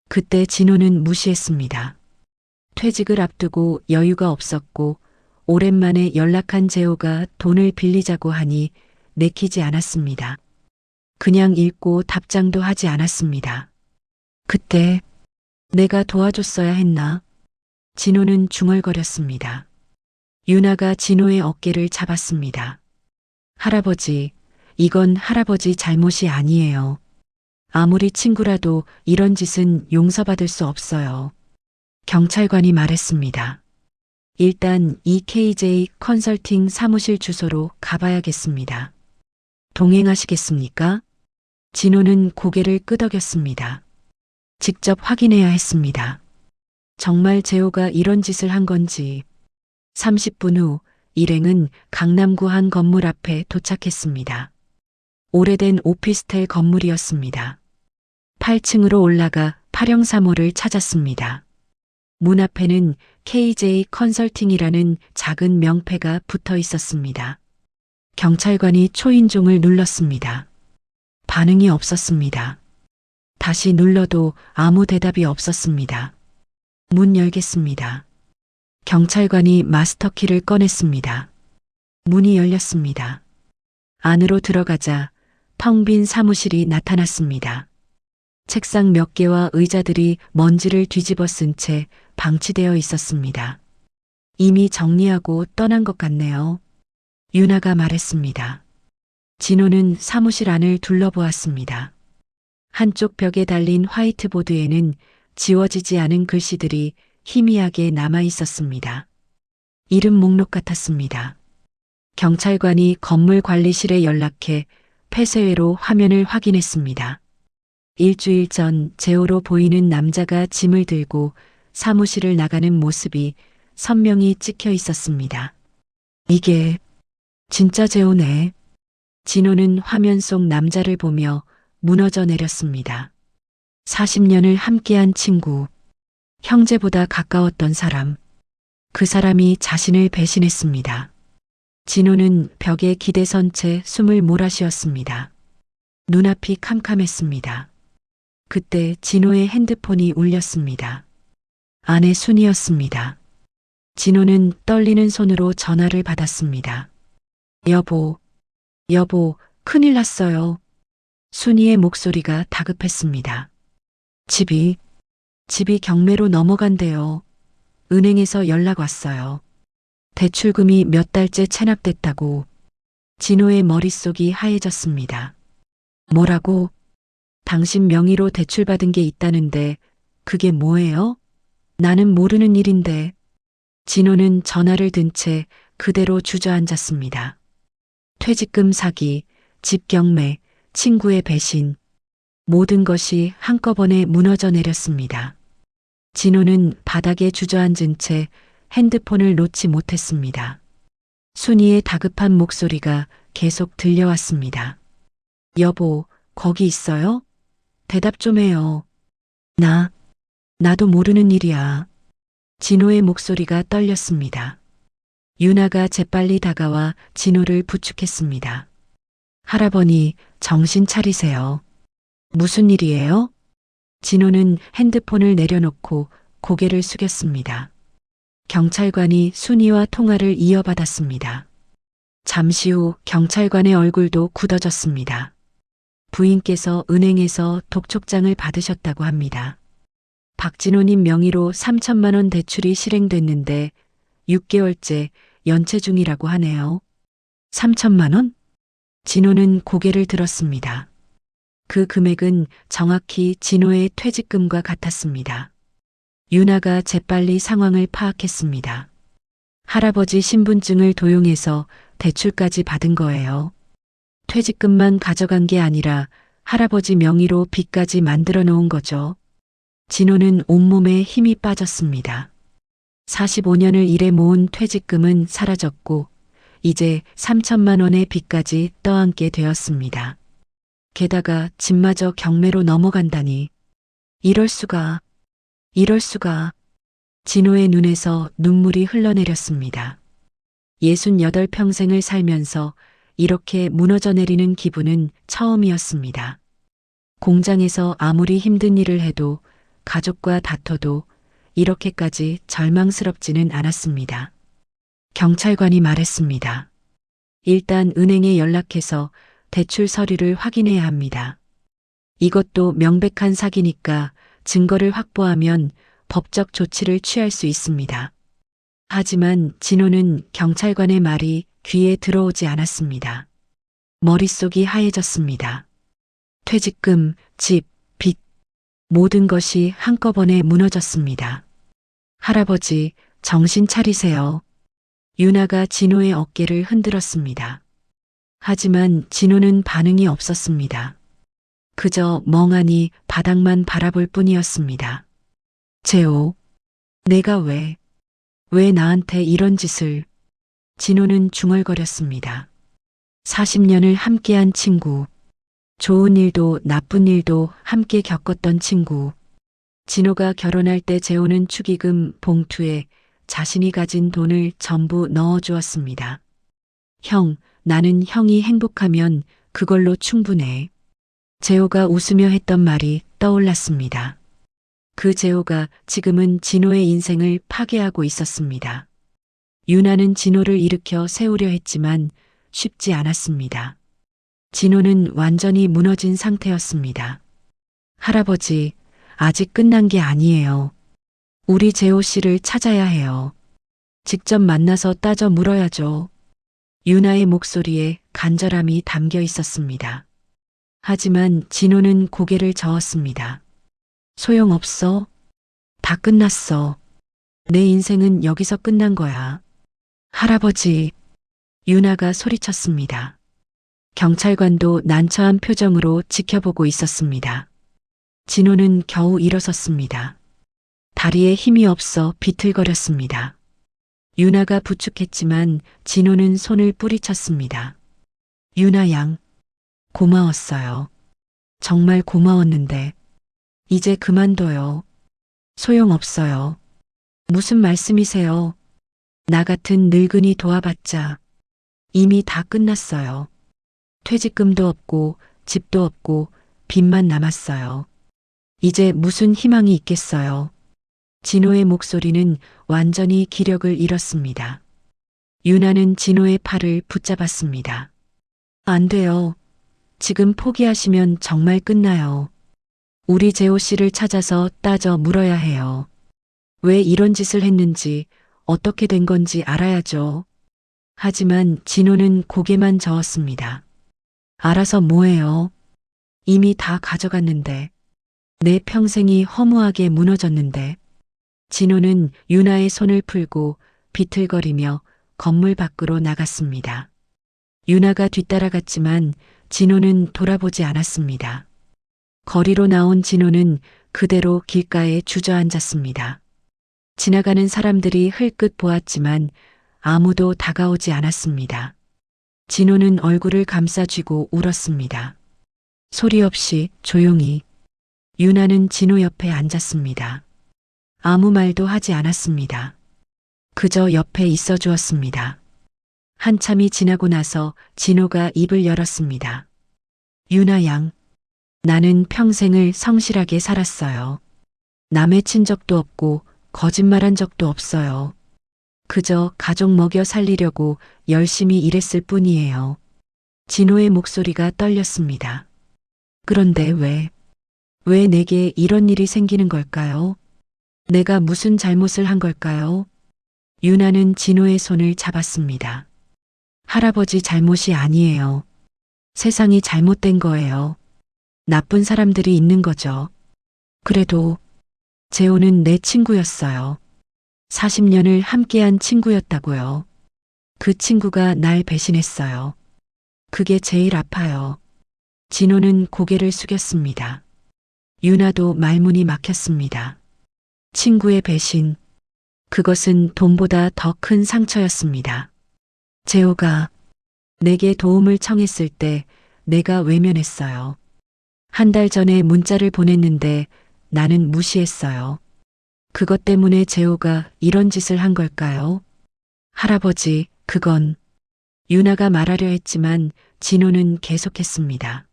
그때 진호는 무시했습니다. 퇴직을 앞두고 여유가 없었고 오랜만에 연락한 재호가 돈을 빌리자고 하니 내키지 않았습니다. 그냥 읽고 답장도 하지 않았습니다. 그때 내가 도와줬어야 했나? 진호는 중얼거렸습니다. 유나가 진호의 어깨를 잡았습니다. 할아버지, 이건 할아버지 잘못이 아니에요. 아무리 친구라도 이런 짓은 용서받을 수 없어요. 경찰관이 말했습니다. 일단 이 KJ 컨설팅 사무실 주소로 가봐야겠습니다. 동행하시겠습니까? 진호는 고개를 끄덕였습니다. 직접 확인해야 했습니다. 정말 재호가 이런 짓을 한 건지. 30분 후 일행은 강남구 한 건물 앞에 도착했습니다. 오래된 오피스텔 건물이었습니다. 8층으로 올라가 803호를 찾았습니다. 문 앞에는 KJ 컨설팅이라는 작은 명패가 붙어 있었습니다. 경찰관이 초인종을 눌렀습니다. 반응이 없었습니다. 다시 눌러도 아무 대답이 없었습니다. 문 열겠습니다. 경찰관이 마스터키를 꺼냈습니다. 문이 열렸습니다. 안으로 들어가자 텅 빈 사무실이 나타났습니다. 책상 몇 개와 의자들이 먼지를 뒤집어 쓴 채 방치되어 있었습니다. 이미 정리하고 떠난 것 같네요. 유나가 말했습니다. 진호는 사무실 안을 둘러보았습니다. 한쪽 벽에 달린 화이트보드에는 지워지지 않은 글씨들이 희미하게 남아 있었습니다. 이름 목록 같았습니다. 경찰관이 건물 관리실에 연락해 폐쇄회로 화면을 확인했습니다. 일주일 전 재호로 보이는 남자가 짐을 들고 사무실을 나가는 모습이 선명히 찍혀 있었습니다. 이게 진짜 재호네. 진호는 화면 속 남자를 보며 무너져 내렸습니다. 40년을 함께한 친구, 형제보다 가까웠던 사람, 그 사람이 자신을 배신했습니다. 진호는 벽에 기대선 채 숨을 몰아쉬었습니다. 눈앞이 캄캄했습니다. 그때 진호의 핸드폰이 울렸습니다. 아내 순이었습니다. 진호는 떨리는 손으로 전화를 받았습니다. 여보, 큰일 났어요. 순이의 목소리가 다급했습니다. 집이 경매로 넘어간대요. 은행에서 연락 왔어요. 대출금이 몇 달째 체납됐다고. 진호의 머릿속이 하얘졌습니다. 뭐라고? 당신 명의로 대출받은 게 있다는데 그게 뭐예요? 나는 모르는 일인데. 진호는 전화를 든 채 그대로 주저앉았습니다. 퇴직금 사기, 집 경매, 친구의 배신. 모든 것이 한꺼번에 무너져 내렸습니다. 진호는 바닥에 주저앉은 채 핸드폰을 놓지 못했습니다. 순이의 다급한 목소리가 계속 들려왔습니다. 여보, 거기 있어요? 대답 좀 해요. 나도 모르는 일이야. 진호의 목소리가 떨렸습니다. 유나가 재빨리 다가와 진호를 부축했습니다. 할아버니, 정신 차리세요. 무슨 일이에요? 진호는 핸드폰을 내려놓고 고개를 숙였습니다. 경찰관이 순이와 통화를 이어받았습니다. 잠시 후 경찰관의 얼굴도 굳어졌습니다. 부인께서 은행에서 독촉장을 받으셨다고 합니다. 박진호님 명의로 3천만 원 대출이 실행됐는데 6개월째 연체 중이라고 하네요. 3천만 원? 진호는 고개를 들었습니다. 그 금액은 정확히 진호의 퇴직금과 같았습니다. 유나가 재빨리 상황을 파악했습니다. 할아버지 신분증을 도용해서 대출까지 받은 거예요. 퇴직금만 가져간 게 아니라 할아버지 명의로 빚까지 만들어 놓은 거죠. 진호는 온몸에 힘이 빠졌습니다. 45년을 일해 모은 퇴직금은 사라졌고 이제 3천만 원의 빚까지 떠안게 되었습니다. 게다가 집마저 경매로 넘어간다니. 이럴 수가. 진호의 눈에서 눈물이 흘러내렸습니다. 68평생을 살면서 이렇게 무너져 내리는 기분은 처음이었습니다. 공장에서 아무리 힘든 일을 해도 가족과 다퉈도 이렇게까지 절망스럽지는 않았습니다. 경찰관이 말했습니다. 일단 은행에 연락해서 대출 서류를 확인해야 합니다. 이것도 명백한 사기니까 증거를 확보하면 법적 조치를 취할 수 있습니다. 하지만 진호는 경찰관의 말이 귀에 들어오지 않았습니다. 머릿속이 하얘졌습니다. 퇴직금, 집, 빚, 모든 것이 한꺼번에 무너졌습니다. 할아버지, 정신 차리세요. 유나가 진호의 어깨를 흔들었습니다. 하지만 진호는 반응이 없었습니다. 그저 멍하니 바닥만 바라볼 뿐이었습니다. 재호, 내가 왜 나한테 이런 짓을? 진호는 중얼거렸습니다. 40년을 함께한 친구, 좋은 일도 나쁜 일도 함께 겪었던 친구. 진호가 결혼할 때 재호는 축의금 봉투에 자신이 가진 돈을 전부 넣어주었습니다. 형, 나는 형이 행복하면 그걸로 충분해. 재호가 웃으며 했던 말이 떠올랐습니다. 그 재호가 지금은 진호의 인생을 파괴하고 있었습니다. 유나는 진호를 일으켜 세우려 했지만 쉽지 않았습니다. 진호는 완전히 무너진 상태였습니다. 할아버지, 아직 끝난 게 아니에요. 우리 재호 씨를 찾아야 해요. 직접 만나서 따져 물어야죠. 유나의 목소리에 간절함이 담겨 있었습니다. 하지만 진호는 고개를 저었습니다. 소용없어. 다 끝났어. 내 인생은 여기서 끝난 거야. 할아버지, 유나가 소리쳤습니다. 경찰관도 난처한 표정으로 지켜보고 있었습니다. 진호는 겨우 일어섰습니다. 다리에 힘이 없어 비틀거렸습니다. 유나가 부축했지만 진호는 손을 뿌리쳤습니다. 유나 양, 고마웠어요. 정말 고마웠는데 이제 그만둬요. 소용없어요. 무슨 말씀이세요? 나 같은 늙은이 도와봤자 이미 다 끝났어요. 퇴직금도 없고 집도 없고 빚만 남았어요. 이제 무슨 희망이 있겠어요. 진호의 목소리는 완전히 기력을 잃었습니다. 유나는 진호의 팔을 붙잡았습니다. 안 돼요. 지금 포기하시면 정말 끝나요. 우리 재호 씨를 찾아서 따져 물어야 해요. 왜 이런 짓을 했는지, 어떻게 된 건지 알아야죠. 하지만 진호는 고개만 저었습니다. 알아서 뭐해요? 이미 다 가져갔는데. 내 평생이 허무하게 무너졌는데. 진호는 유나의 손을 풀고 비틀거리며 건물 밖으로 나갔습니다. 유나가 뒤따라갔지만 진호는 돌아보지 않았습니다. 거리로 나온 진호는 그대로 길가에 주저앉았습니다. 지나가는 사람들이 흘끗 보았지만 아무도 다가오지 않았습니다. 진호는 얼굴을 감싸쥐고 울었습니다. 소리 없이 조용히. 유나는 진호 옆에 앉았습니다. 아무 말도 하지 않았습니다. 그저 옆에 있어 주었습니다. 한참이 지나고 나서 진호가 입을 열었습니다. 유나 양, 나는 평생을 성실하게 살았어요. 남의 친적도 없고 거짓말한 적도 없어요. 그저 가족 먹여 살리려고 열심히 일했을 뿐이에요. 진호의 목소리가 떨렸습니다. 그런데 왜 내게 이런 일이 생기는 걸까요? 내가 무슨 잘못을 한 걸까요? 유나는 진호의 손을 잡았습니다. 할아버지 잘못이 아니에요. 세상이 잘못된 거예요. 나쁜 사람들이 있는 거죠. 그래도 재호는 내 친구였어요. 40년을 함께한 친구였다고요. 그 친구가 날 배신했어요. 그게 제일 아파요. 진호는 고개를 숙였습니다. 유나도 말문이 막혔습니다. 친구의 배신. 그것은 돈보다 더 큰 상처였습니다. 재호가 내게 도움을 청했을 때 내가 외면했어요. 한 달 전에 문자를 보냈는데 나는 무시했어요. 그것 때문에 재호가 이런 짓을 한 걸까요? 할아버지, 그건 유나가 말하려 했지만 진호는 계속했습니다.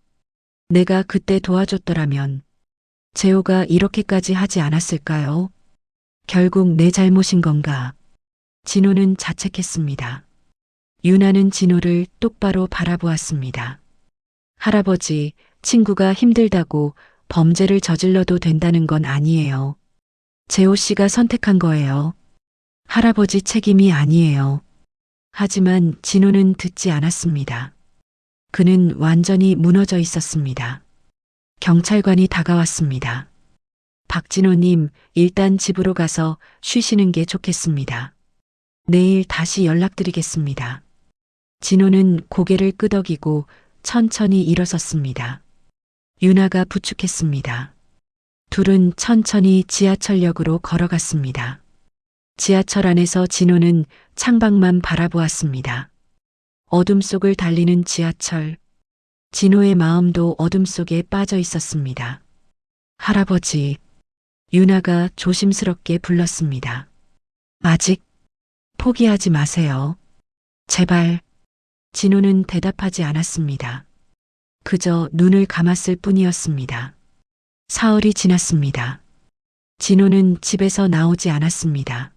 내가 그때 도와줬더라면 재호가 이렇게까지 하지 않았을까요? 결국 내 잘못인 건가? 진호는 자책했습니다. 유나는 진호를 똑바로 바라보았습니다. 할아버지, 친구가 힘들다고 범죄를 저질러도 된다는 건 아니에요. 재호 씨가 선택한 거예요. 할아버지 책임이 아니에요. 하지만 진호는 듣지 않았습니다. 그는 완전히 무너져 있었습니다. 경찰관이 다가왔습니다. 박진호님, 일단 집으로 가서 쉬시는 게 좋겠습니다. 내일 다시 연락드리겠습니다. 진호는 고개를 끄덕이고 천천히 일어섰습니다. 유나가 부축했습니다. 둘은 천천히 지하철역으로 걸어갔습니다. 지하철 안에서 진호는 창밖만 바라보았습니다. 어둠 속을 달리는 지하철. 진호의 마음도 어둠 속에 빠져 있었습니다. 할아버지, 유나가 조심스럽게 불렀습니다. 아직 포기하지 마세요. 제발. 진호는 대답하지 않았습니다. 그저 눈을 감았을 뿐이었습니다. 사흘이 지났습니다. 진호는 집에서 나오지 않았습니다.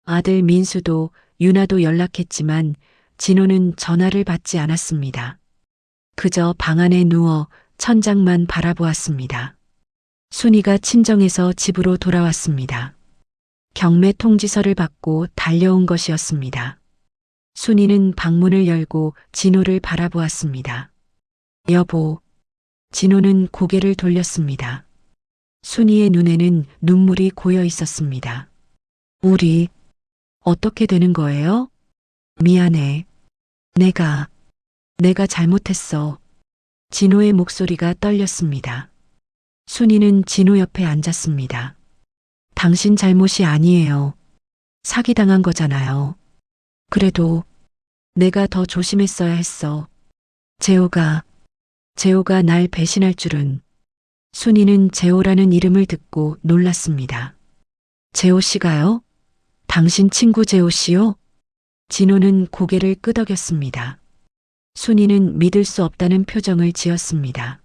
아들 민수도 유나도 연락했지만 진호는 전화를 받지 않았습니다. 그저 방 안에 누워 천장만 바라보았습니다. 순이가 친정에서 집으로 돌아왔습니다. 경매 통지서를 받고 달려온 것이었습니다. 순이는 방문을 열고 진호를 바라보았습니다. 여보. 진호는 고개를 돌렸습니다. 순이의 눈에는 눈물이 고여 있었습니다. 우리 어떻게 되는 거예요? 미안해. 내가 잘못했어. 진호의 목소리가 떨렸습니다. 순이는 진호 옆에 앉았습니다. 당신 잘못이 아니에요. 사기당한 거잖아요. 그래도 내가 더 조심했어야 했어. 재호가 날 배신할 줄은. 순이는 재호라는 이름을 듣고 놀랐습니다. 재호 씨가요? 당신 친구 재호 씨요? 진호는 고개를 끄덕였습니다. 순이는 믿을 수 없다는 표정을 지었습니다.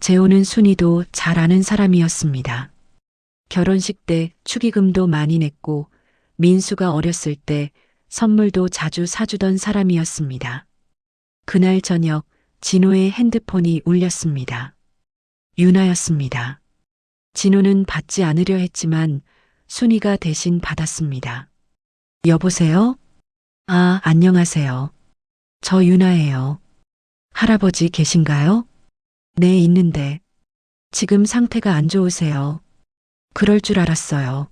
재호는 순이도 잘 아는 사람이었습니다. 결혼식 때 축의금도 많이 냈고 민수가 어렸을 때 선물도 자주 사주던 사람이었습니다. 그날 저녁 진호의 핸드폰이 울렸습니다. 유나였습니다. 진호는 받지 않으려 했지만 순이가 대신 받았습니다. 여보세요? 아, 안녕하세요. 저 유나예요. 할아버지 계신가요? 네, 있는데. 지금 상태가 안 좋으세요. 그럴 줄 알았어요.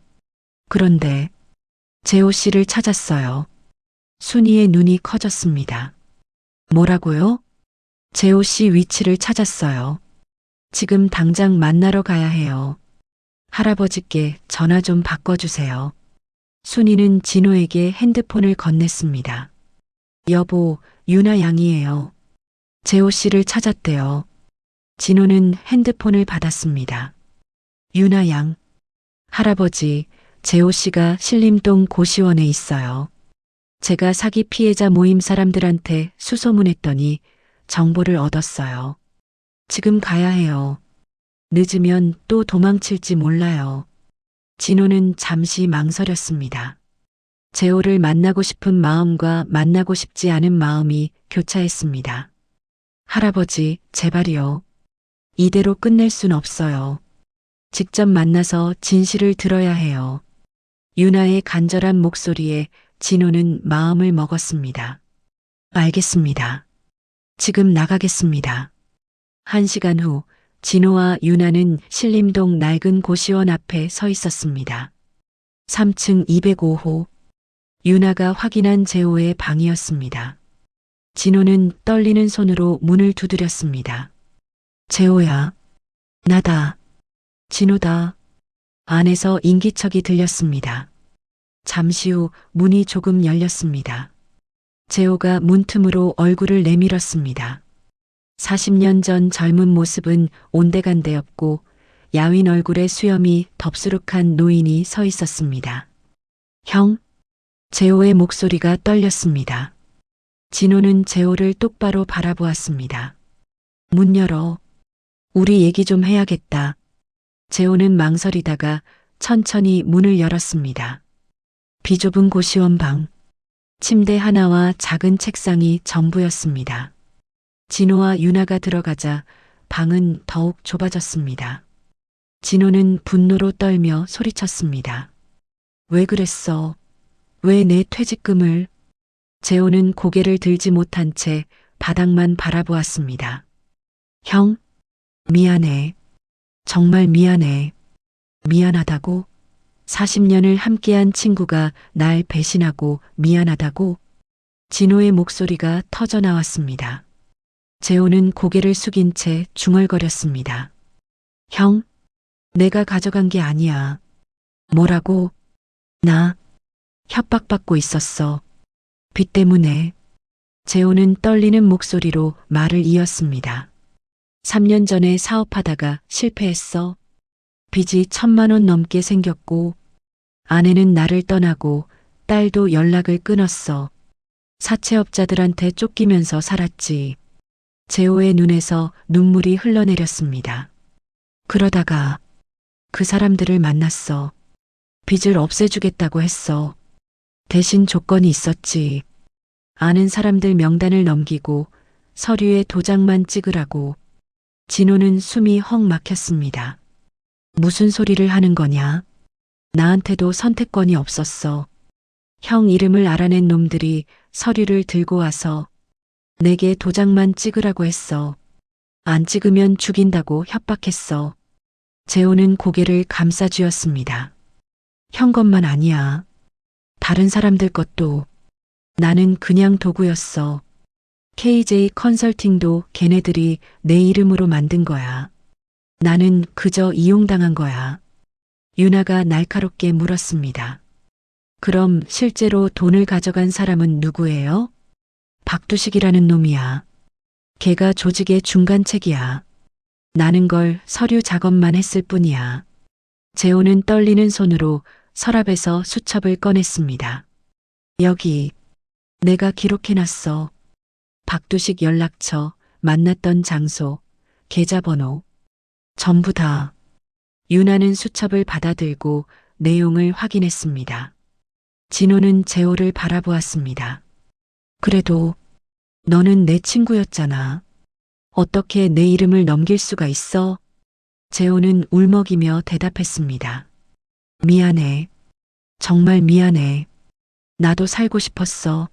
그런데 재호 씨를 찾았어요. 순이의 눈이 커졌습니다. 뭐라고요? 재호 씨 위치를 찾았어요. 지금 당장 만나러 가야 해요. 할아버지께 전화 좀 바꿔주세요. 순이는 진호에게 핸드폰을 건넸습니다. 여보, 유나 양이에요. 재호 씨를 찾았대요. 진호는 핸드폰을 받았습니다. 유나 양. 할아버지, 재호 씨가 신림동 고시원에 있어요. 제가 사기 피해자 모임 사람들한테 수소문했더니 정보를 얻었어요. 지금 가야 해요. 늦으면 또 도망칠지 몰라요. 진호는 잠시 망설였습니다. 재호를 만나고 싶은 마음과 만나고 싶지 않은 마음이 교차했습니다. 할아버지, 제발이요. 이대로 끝낼 순 없어요. 직접 만나서 진실을 들어야 해요. 유나의 간절한 목소리에 진호는 마음을 먹었습니다. 알겠습니다. 지금 나가겠습니다. 1시간 후 진호와 유나는 신림동 낡은 고시원 앞에 서 있었습니다. 3층 205호. 유나가 확인한 재호의 방이었습니다. 진호는 떨리는 손으로 문을 두드렸습니다. 재호야. 나다. 진호다. 안에서 인기척이 들렸습니다. 잠시 후 문이 조금 열렸습니다. 재호가 문틈으로 얼굴을 내밀었습니다. 40년 전 젊은 모습은 온데간데없고 야윈 얼굴에 수염이 덥수룩한 노인이 서 있었습니다. 형? 재호의 목소리가 떨렸습니다. 진호는 재호를 똑바로 바라보았습니다. 문 열어. 우리 얘기 좀 해야겠다. 재호는 망설이다가 천천히 문을 열었습니다. 비좁은 고시원 방. 침대 하나와 작은 책상이 전부였습니다. 진호와 유나가 들어가자 방은 더욱 좁아졌습니다. 진호는 분노로 떨며 소리쳤습니다. 왜 그랬어? 왜 내 퇴직금을? 재호는 고개를 들지 못한 채 바닥만 바라보았습니다. 형, 미안해. 정말 미안해. 미안하다고? 40년을 함께한 친구가 날 배신하고 미안하다고? 진호의 목소리가 터져 나왔습니다. 재호는 고개를 숙인 채 중얼거렸습니다. 형, 내가 가져간 게 아니야. 뭐라고? 나 협박받고 있었어. 빚 때문에. 재호는 떨리는 목소리로 말을 이었습니다. 3년 전에 사업하다가 실패했어. 빚이 1,000만 원 넘게 생겼고, 아내는 나를 떠나고 딸도 연락을 끊었어. 사채업자들한테 쫓기면서 살았지. 재호의 눈에서 눈물이 흘러내렸습니다. 그러다가 그 사람들을 만났어. 빚을 없애주겠다고 했어. 대신 조건이 있었지. 아는 사람들 명단을 넘기고 서류에 도장만 찍으라고. 진호는 숨이 헉 막혔습니다. 무슨 소리를 하는 거냐? 나한테도 선택권이 없었어. 형 이름을 알아낸 놈들이 서류를 들고 와서 내게 도장만 찍으라고 했어. 안 찍으면 죽인다고 협박했어. 재호는 고개를 감싸쥐었습니다. 형 것만 아니야. 다른 사람들 것도. 나는 그냥 도구였어. KJ 컨설팅도 걔네들이 내 이름으로 만든 거야. 나는 그저 이용당한 거야. 유나가 날카롭게 물었습니다. 그럼 실제로 돈을 가져간 사람은 누구예요? 박두식이라는 놈이야. 걔가 조직의 중간책이야. 나는 걸 서류 작업만 했을 뿐이야. 재호는 떨리는 손으로 서랍에서 수첩을 꺼냈습니다. 여기 내가 기록해놨어. 박두식 연락처, 만났던 장소, 계좌번호. 전부 다. 유나는 수첩을 받아들고 내용을 확인했습니다. 진호는 재호를 바라보았습니다. 그래도 너는 내 친구였잖아. 어떻게 내 이름을 넘길 수가 있어? 재호는 울먹이며 대답했습니다. 미안해. 정말 미안해. 나도 살고 싶었어.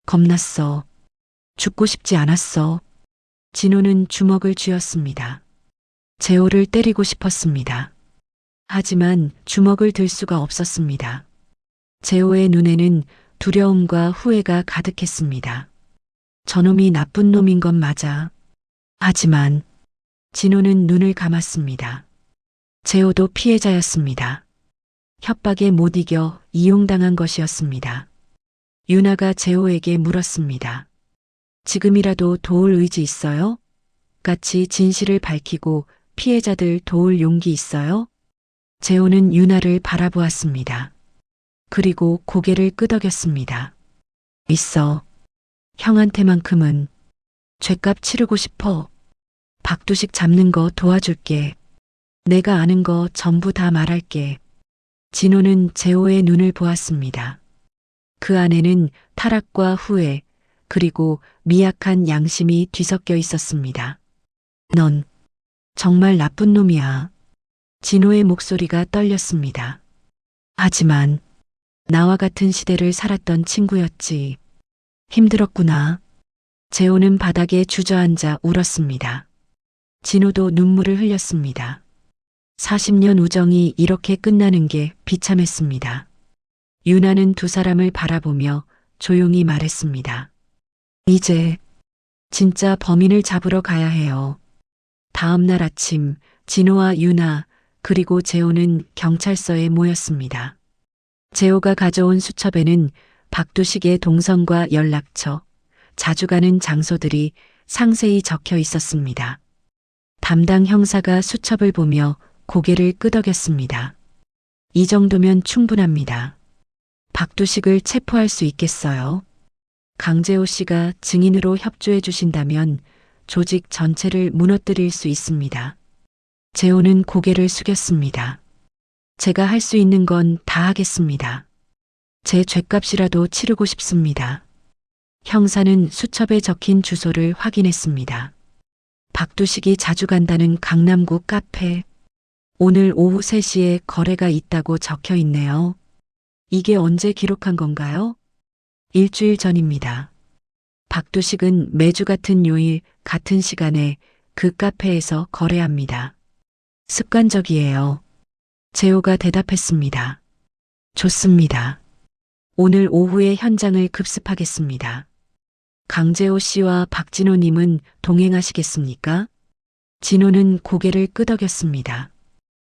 겁났어. 죽고 싶지 않았어. 진호는 주먹을 쥐었습니다. 재호를 때리고 싶었습니다. 하지만 주먹을 들 수가 없었습니다. 재호의 눈에는 두려움과 후회가 가득했습니다. 저놈이 나쁜 놈인 건 맞아. 하지만 진호는 눈을 감았습니다. 재호도 피해자였습니다. 협박에 못 이겨 이용당한 것이었습니다. 유나가 재호에게 물었습니다. 지금이라도 도울 의지 있어요? 같이 진실을 밝히고 피해자들 도울 용기 있어요? 재호는 유나를 바라보았습니다. 그리고 고개를 끄덕였습니다. 있어. 형한테만큼은 죗값 치르고 싶어. 박두식 잡는 거 도와줄게. 내가 아는 거 전부 다 말할게. 진호는 재호의 눈을 보았습니다. 그 안에는 타락과 후회, 그리고 미약한 양심이 뒤섞여 있었습니다. 넌 정말 나쁜 놈이야. 진호의 목소리가 떨렸습니다. 하지만 나와 같은 시대를 살았던 친구였지. 힘들었구나. 재호는 바닥에 주저앉아 울었습니다. 진호도 눈물을 흘렸습니다. 40년 우정이 이렇게 끝나는 게 비참했습니다. 유나는 두 사람을 바라보며 조용히 말했습니다. 이제 진짜 범인을 잡으러 가야 해요. 다음 날 아침 진호와 유나 그리고 재호는 경찰서에 모였습니다. 재호가 가져온 수첩에는 박두식의 동선과 연락처, 자주 가는 장소들이 상세히 적혀 있었습니다. 담당 형사가 수첩을 보며 고개를 끄덕였습니다. 이 정도면 충분합니다. 박두식을 체포할 수 있겠어요? 강재호 씨가 증인으로 협조해 주신다면 조직 전체를 무너뜨릴 수 있습니다. 재호는 고개를 숙였습니다. 제가 할 수 있는 건 다 하겠습니다. 제 죗값이라도 치르고 싶습니다. 형사는 수첩에 적힌 주소를 확인했습니다. 박두식이 자주 간다는 강남구 카페. 오늘 오후 3시에 거래가 있다고 적혀 있네요. 이게 언제 기록한 건가요? 일주일 전입니다. 박두식은 매주 같은 요일 같은 시간에 그 카페에서 거래합니다. 습관적이에요. 재호가 대답했습니다. 좋습니다. 오늘 오후에 현장을 급습하겠습니다. 강재호 씨와 박진호 님은 동행하시겠습니까? 진호는 고개를 끄덕였습니다.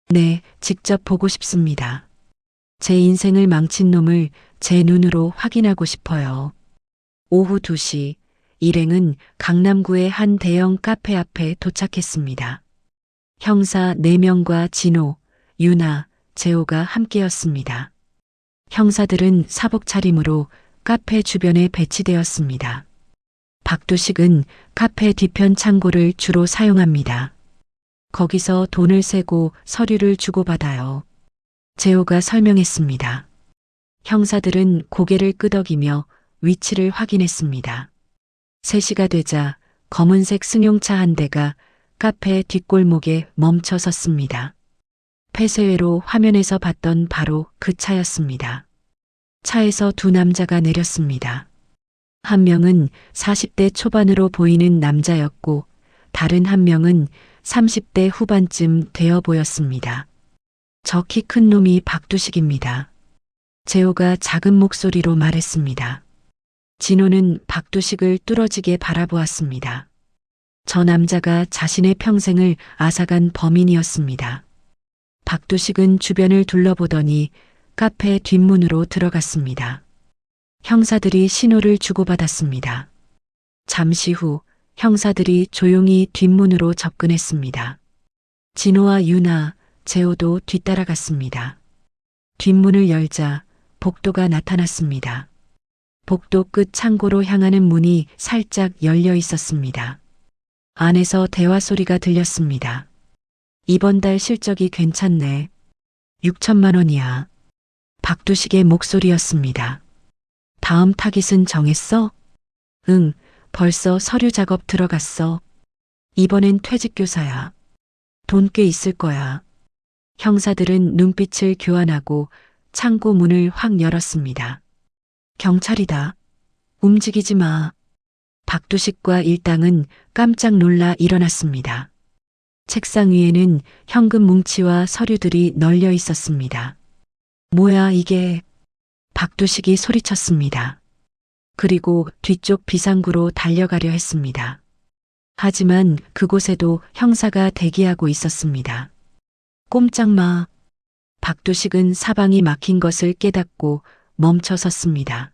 네, 직접 보고 싶습니다. 제 인생을 망친 놈을 제 눈으로 확인하고 싶어요. 오후 2시, 일행은 강남구의 한 대형 카페 앞에 도착했습니다. 형사 4명과 진호, 유나, 재호가 함께였습니다. 형사들은 사복 차림으로 카페 주변에 배치되었습니다. 박두식은 카페 뒤편 창고를 주로 사용합니다. 거기서 돈을 세고 서류를 주고받아요. 재호가 설명했습니다. 형사들은 고개를 끄덕이며 위치를 확인했습니다. 3시가 되자 검은색 승용차 한 대가 카페 뒷골목에 멈춰 섰습니다. 폐쇄회로 화면에서 봤던 바로 그 차였습니다. 차에서 2 남자가 내렸습니다. 한 명은 40대 초반으로 보이는 남자였고 다른 한 명은 30대 후반쯤 되어 보였습니다. 저 키 큰 놈이 박두식입니다. 재호가 작은 목소리로 말했습니다. 진호는 박두식을 뚫어지게 바라보았습니다. 저 남자가 자신의 평생을 앗아간 범인이었습니다. 박두식은 주변을 둘러보더니 카페 뒷문으로 들어갔습니다. 형사들이 신호를 주고받았습니다. 잠시 후 형사들이 조용히 뒷문으로 접근했습니다. 진호와 유나, 재호도 뒤따라갔습니다. 뒷문을 열자 복도가 나타났습니다. 복도 끝 창고로 향하는 문이 살짝 열려 있었습니다. 안에서 대화 소리가 들렸습니다. 이번 달 실적이 괜찮네. 6천만 원이야. 박두식의 목소리였습니다. 다음 타깃은 정했어? 응, 벌써 서류 작업 들어갔어. 이번엔 퇴직교사야. 돈 꽤 있을 거야. 형사들은 눈빛을 교환하고 창고 문을 확 열었습니다. 경찰이다. 움직이지 마. 박두식과 일당은 깜짝 놀라 일어났습니다. 책상 위에는 현금 뭉치와 서류들이 널려 있었습니다. 뭐야 이게? 박두식이 소리쳤습니다. 그리고 뒤쪽 비상구로 달려가려 했습니다. 하지만 그곳에도 형사가 대기하고 있었습니다. 꼼짝 마. 박두식은 사방이 막힌 것을 깨닫고 멈춰 섰습니다.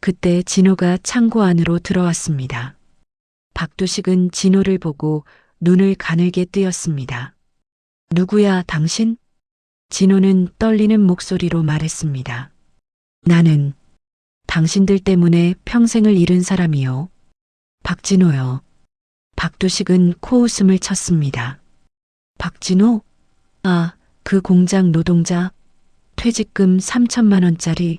그때 진호가 창고 안으로 들어왔습니다. 박두식은 진호를 보고 눈을 가늘게 뜨였습니다. 누구야 당신? 진호는 떨리는 목소리로 말했습니다. 나는 당신들 때문에 평생을 잃은 사람이요. 박진호요. 박두식은 코웃음을 쳤습니다. 박진호? 아, 그 공장 노동자. 퇴직금 3천만 원짜리.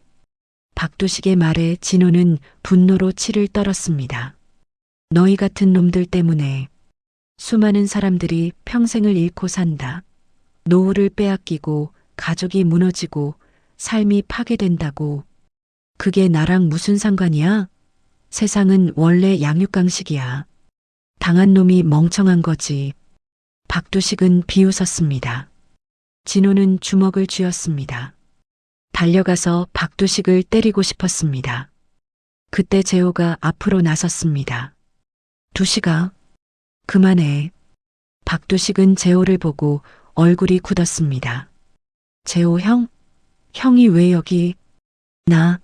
박두식의 말에 진호는 분노로 치를 떨었습니다. 너희 같은 놈들 때문에 수많은 사람들이 평생을 잃고 산다. 노후를 빼앗기고 가족이 무너지고 삶이 파괴된다고. 그게 나랑 무슨 상관이야? 세상은 원래 양육강식이야. 당한 놈이 멍청한 거지. 박두식은 비웃었습니다. 진호는 주먹을 쥐었습니다. 달려가서 박두식을 때리고 싶었습니다. 그때 재호가 앞으로 나섰습니다. 두식아, 그만해. 박두식은 재호를 보고 얼굴이 굳었습니다. 재호 형? 형이 왜 여기? 나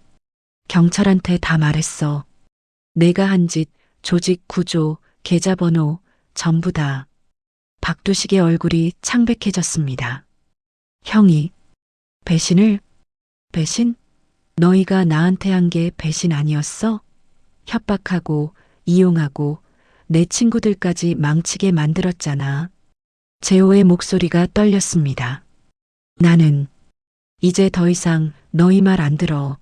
경찰한테 다 말했어. 내가 한 짓, 조직 구조, 계좌번호 전부 다. 박두식의 얼굴이 창백해졌습니다. 형이 배신을? 배신? 너희가 나한테 한 게 배신 아니었어? 협박하고 이용하고 내 친구들까지 망치게 만들었잖아. 재호의 목소리가 떨렸습니다. 나는 이제 더 이상 너희 말 안 들어.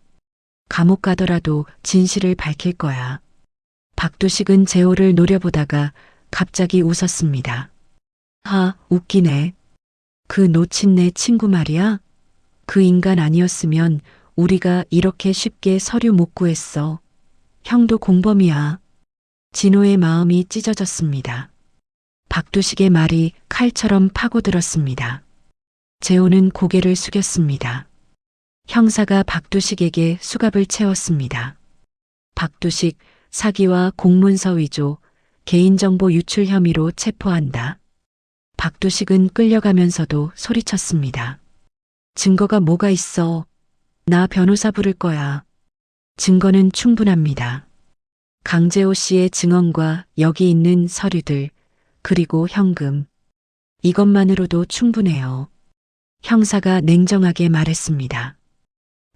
감옥 가더라도 진실을 밝힐 거야. 박두식은 재호를 노려보다가 갑자기 웃었습니다. 웃기네. 그 놓친 내 친구 말이야? 그 인간 아니었으면 우리가 이렇게 쉽게 서류 못 구했어. 형도 공범이야. 진호의 마음이 찢어졌습니다. 박두식의 말이 칼처럼 파고들었습니다. 재호는 고개를 숙였습니다. 형사가 박두식에게 수갑을 채웠습니다. 박두식, 사기와 공문서 위조, 개인정보 유출 혐의로 체포한다. 박두식은 끌려가면서도 소리쳤습니다. 증거가 뭐가 있어? 나 변호사 부를 거야. 증거는 충분합니다. 강재호 씨의 증언과 여기 있는 서류들, 그리고 현금. 이것만으로도 충분해요. 형사가 냉정하게 말했습니다.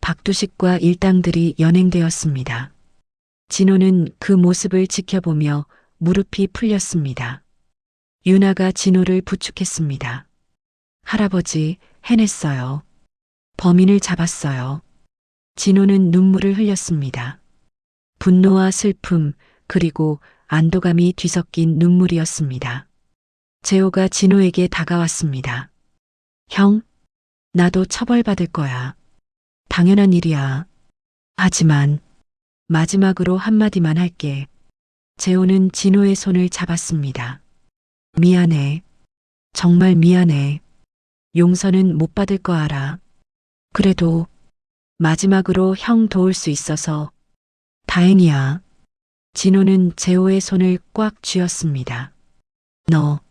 박두식과 일당들이 연행되었습니다. 진호는 그 모습을 지켜보며 무릎이 풀렸습니다. 유나가 진호를 부축했습니다. 할아버지, 해냈어요. 범인을 잡았어요. 진호는 눈물을 흘렸습니다. 분노와 슬픔, 그리고 안도감이 뒤섞인 눈물이었습니다. 재호가 진호에게 다가왔습니다. 형, 나도 처벌받을 거야. 당연한 일이야. 하지만 마지막으로 한마디만 할게. 재호는 진호의 손을 잡았습니다. 미안해. 정말 미안해. 용서는 못 받을 거 알아. 그래도 마지막으로 형 도울 수 있어서 다행이야. 진호는 재호의 손을 꽉 쥐었습니다. 너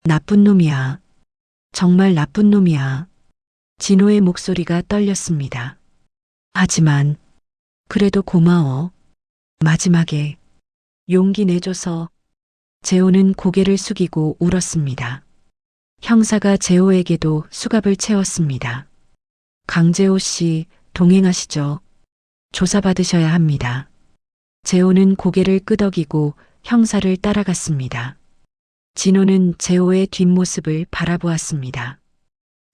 나쁜 놈이야. 정말 나쁜 놈이야. 진호의 목소리가 떨렸습니다. 하지만 그래도 고마워. 마지막에 용기 내줘서. 재호는 고개를 숙이고 울었습니다. 형사가 재호에게도 수갑을 채웠습니다. 강재호 씨, 동행하시죠. 조사받으셔야 합니다. 재호는 고개를 끄덕이고 형사를 따라갔습니다. 진호는 재호의 뒷모습을 바라보았습니다.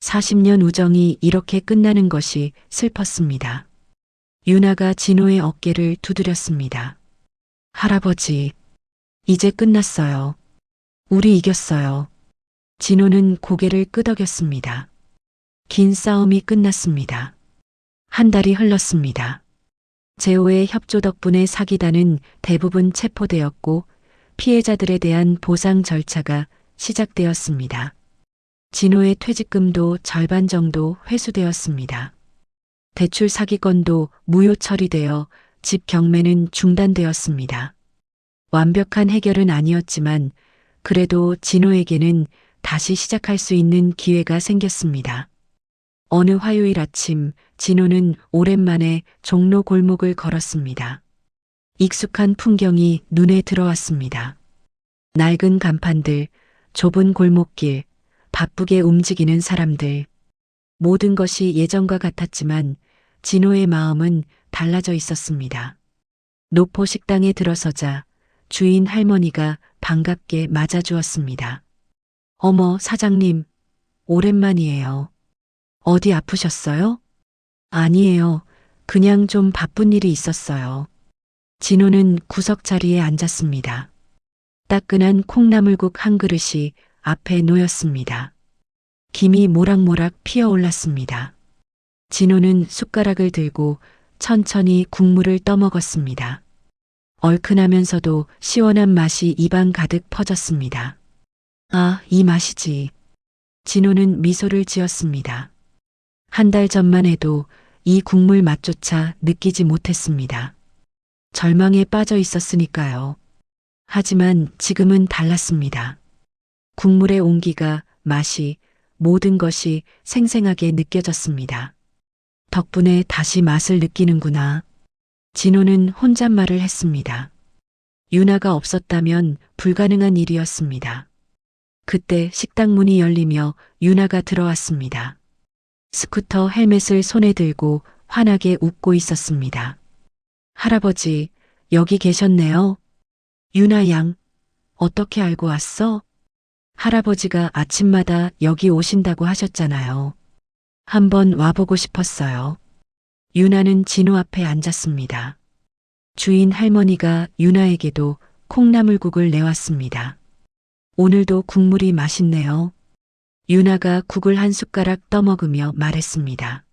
40년 우정이 이렇게 끝나는 것이 슬펐습니다. 유나가 진호의 어깨를 두드렸습니다. 할아버지, 이제 끝났어요. 우리 이겼어요. 진호는 고개를 끄덕였습니다. 긴 싸움이 끝났습니다. 한 달이 흘렀습니다. 재호의 협조 덕분에 사기단은 대부분 체포되었고 피해자들에 대한 보상 절차가 시작되었습니다. 진호의 퇴직금도 절반 정도 회수되었습니다. 대출 사기건도 무효 처리되어 집 경매는 중단되었습니다. 완벽한 해결은 아니었지만 그래도 진호에게는 다시 시작할 수 있는 기회가 생겼습니다. 어느 화요일 아침 진호는 오랜만에 종로 골목을 걸었습니다. 익숙한 풍경이 눈에 들어왔습니다. 낡은 간판들, 좁은 골목길, 바쁘게 움직이는 사람들. 모든 것이 예전과 같았지만 진호의 마음은 달라져 있었습니다. 노포 식당에 들어서자 주인 할머니가 반갑게 맞아주었습니다. 어머, 사장님, 오랜만이에요. 어디 아프셨어요? 아니에요. 그냥 좀 바쁜 일이 있었어요. 진호는 구석 자리에 앉았습니다. 따끈한 콩나물국 한 그릇이 앞에 놓였습니다. 김이 모락모락 피어올랐습니다. 진호는 숟가락을 들고 천천히 국물을 떠먹었습니다. 얼큰하면서도 시원한 맛이 입안 가득 퍼졌습니다. 아, 이 맛이지. 진호는 미소를 지었습니다. 한 달 전만 해도 이 국물 맛조차 느끼지 못했습니다. 절망에 빠져 있었으니까요. 하지만 지금은 달랐습니다. 국물의 온기가, 맛이, 모든 것이 생생하게 느껴졌습니다. 덕분에 다시 맛을 느끼는구나. 진호는 혼잣말을 했습니다. 유나가 없었다면 불가능한 일이었습니다. 그때 식당 문이 열리며 유나가 들어왔습니다. 스쿠터 헬멧을 손에 들고 환하게 웃고 있었습니다. 할아버지, 여기 계셨네요. 유나 양, 어떻게 알고 왔어? 할아버지가 아침마다 여기 오신다고 하셨잖아요. 한번 와보고 싶었어요. 유나는 진호 앞에 앉았습니다. 주인 할머니가 유나에게도 콩나물국을 내왔습니다. 오늘도 국물이 맛있네요. 유나가 국을 한 숟가락 떠먹으며 말했습니다.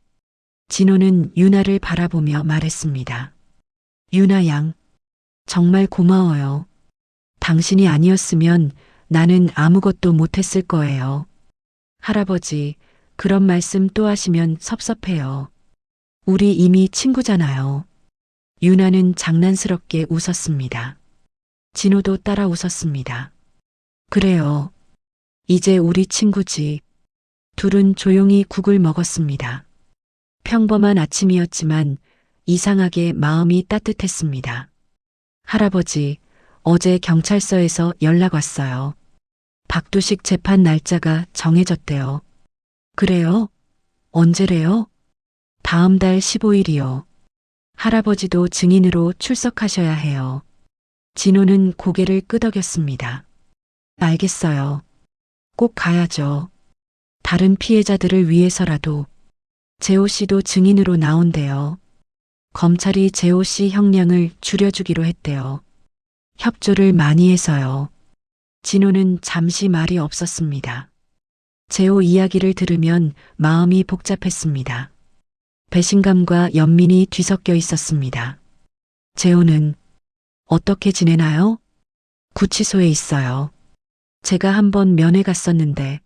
진호는 유나를 바라보며 말했습니다. 유나 양, 정말 고마워요. 당신이 아니었으면 나는 아무것도 못했을 거예요. 할아버지, 그런 말씀 또 하시면 섭섭해요. 우리 이미 친구잖아요. 유나는 장난스럽게 웃었습니다. 진호도 따라 웃었습니다. 그래요. 이제 우리 친구지. 둘은 조용히 국을 먹었습니다. 평범한 아침이었지만 이상하게 마음이 따뜻했습니다. 할아버지, 어제 경찰서에서 연락 왔어요. 박두식 재판 날짜가 정해졌대요. 그래요? 언제래요? 다음 달 15일이요. 할아버지도 증인으로 출석하셔야 해요. 진호는 고개를 끄덕였습니다. 알겠어요. 꼭 가야죠. 다른 피해자들을 위해서라도. 재호 씨도 증인으로 나온대요. 검찰이 재호 씨 형량을 줄여주기로 했대요. 협조를 많이 해서요. 진호는 잠시 말이 없었습니다. 재호 이야기를 들으면 마음이 복잡했습니다. 배신감과 연민이 뒤섞여 있었습니다. 재호는 어떻게 지내나요? 구치소에 있어요. 제가 한번 면회 갔었는데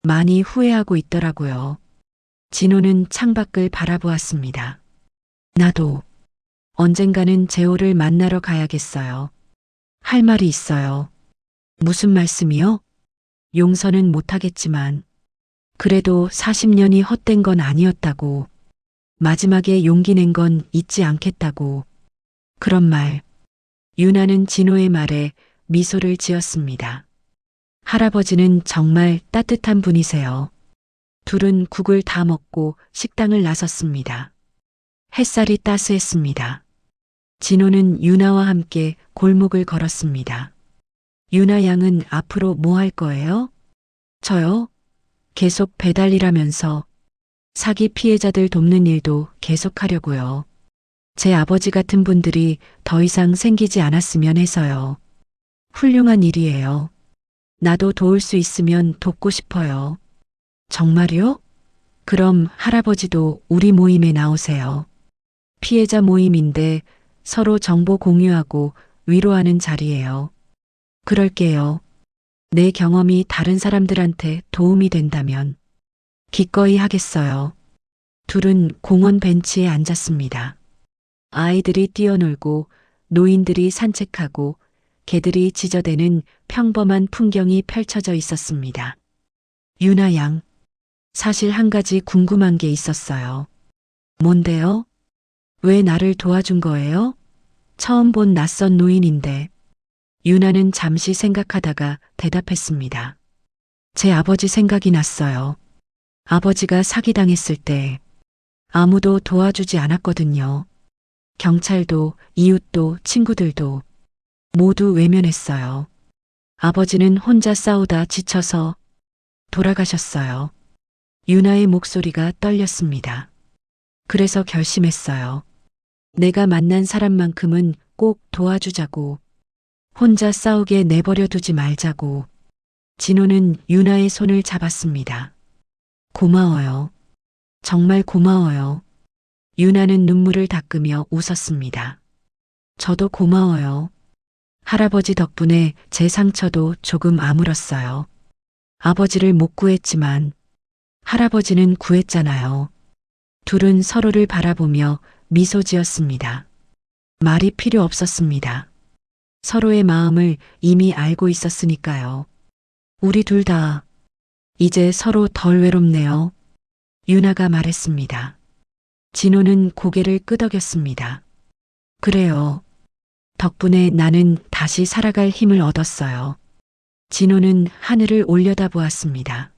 많이 후회하고 있더라고요. 진호는 창밖을 바라보았습니다. 나도 언젠가는 재호를 만나러 가야겠어요. 할 말이 있어요. 무슨 말씀이요? 용서는 못하겠지만 그래도 40년이 헛된 건 아니었다고. 마지막에 용기 낸 건 잊지 않겠다고. 그런 말. 유나는 진호의 말에 미소를 지었습니다. 할아버지는 정말 따뜻한 분이세요. 둘은 국을 다 먹고 식당을 나섰습니다. 햇살이 따스했습니다. 진호는 유나와 함께 골목을 걸었습니다. 유나 양은 앞으로 뭐 할 거예요? 저요? 계속 배달일하면서 사기 피해자들 돕는 일도 계속하려고요. 제 아버지 같은 분들이 더 이상 생기지 않았으면 해서요. 훌륭한 일이에요. 나도 도울 수 있으면 돕고 싶어요. 정말요? 그럼 할아버지도 우리 모임에 나오세요. 피해자 모임인데 서로 정보 공유하고 위로하는 자리예요. 그럴게요. 내 경험이 다른 사람들한테 도움이 된다면 기꺼이 하겠어요. 둘은 공원 벤치에 앉았습니다. 아이들이 뛰어놀고 노인들이 산책하고 개들이 짖어대는 평범한 풍경이 펼쳐져 있었습니다. 유나 양, 사실 한 가지 궁금한 게 있었어요. 뭔데요? 왜 나를 도와준 거예요? 처음 본 낯선 노인인데. 유나는 잠시 생각하다가 대답했습니다. 제 아버지 생각이 났어요. 아버지가 사기당했을 때 아무도 도와주지 않았거든요. 경찰도 이웃도 친구들도 모두 외면했어요. 아버지는 혼자 싸우다 지쳐서 돌아가셨어요. 유나의 목소리가 떨렸습니다. 그래서 결심했어요. 내가 만난 사람만큼은 꼭 도와주자고. 혼자 싸우게 내버려 두지 말자고. 진호는 유나의 손을 잡았습니다. 고마워요. 정말 고마워요. 유나는 눈물을 닦으며 웃었습니다. 저도 고마워요. 할아버지 덕분에 제 상처도 조금 아물었어요. 아버지를 못 구했지만 할아버지는 구했잖아요. 둘은 서로를 바라보며 미소 지었습니다. 말이 필요 없었습니다. 서로의 마음을 이미 알고 있었으니까요. 우리 둘 다 이제 서로 덜 외롭네요. 유나가 말했습니다. 진호는 고개를 끄덕였습니다. 그래요. 덕분에 나는 다시 살아갈 힘을 얻었어요. 진호는 하늘을 올려다보았습니다.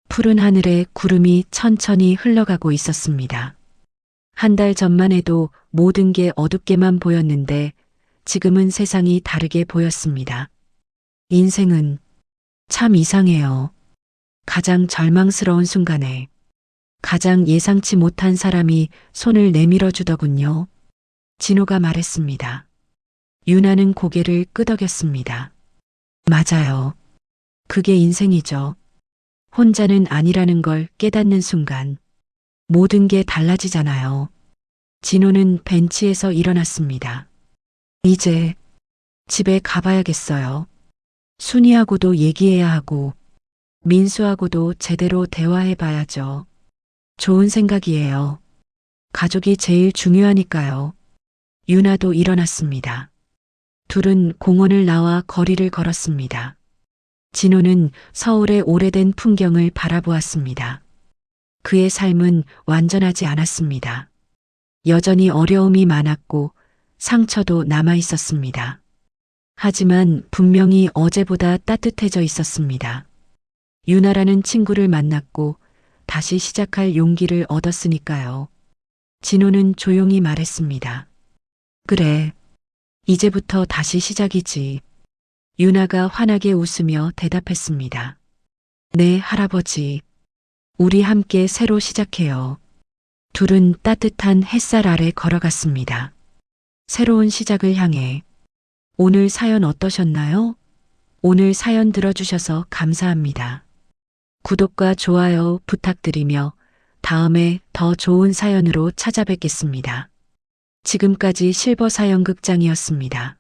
푸른 하늘에 구름이 천천히 흘러가고 있었습니다. 한 달 전만 해도 모든 게 어둡게만 보였는데 지금은 세상이 다르게 보였습니다. 인생은 참 이상해요. 가장 절망스러운 순간에 가장 예상치 못한 사람이 손을 내밀어 주더군요. 진호가 말했습니다. 유나는 고개를 끄덕였습니다. 맞아요. 그게 인생이죠. 혼자는 아니라는 걸 깨닫는 순간 모든 게 달라지잖아요. 진호는 벤치에서 일어났습니다. 이제 집에 가봐야겠어요. 순이하고도 얘기해야 하고 민수하고도 제대로 대화해봐야죠. 좋은 생각이에요. 가족이 제일 중요하니까요. 유나도 일어났습니다. 둘은 공원을 나와 거리를 걸었습니다. 진호는 서울의 오래된 풍경을 바라보았습니다. 그의 삶은 완전하지 않았습니다. 여전히 어려움이 많았고 상처도 남아 있었습니다. 하지만 분명히 어제보다 따뜻해져 있었습니다. 유나라는 친구를 만났고 다시 시작할 용기를 얻었으니까요. 진호는 조용히 말했습니다. 그래, 이제부터 다시 시작이지. 유나가 환하게 웃으며 대답했습니다. 네, 할아버지. 우리 함께 새로 시작해요. 둘은 따뜻한 햇살 아래 걸어갔습니다. 새로운 시작을 향해. 오늘 사연 어떠셨나요? 오늘 사연 들어주셔서 감사합니다. 구독과 좋아요 부탁드리며 다음에 더 좋은 사연으로 찾아뵙겠습니다. 지금까지 실버사연극장이었습니다.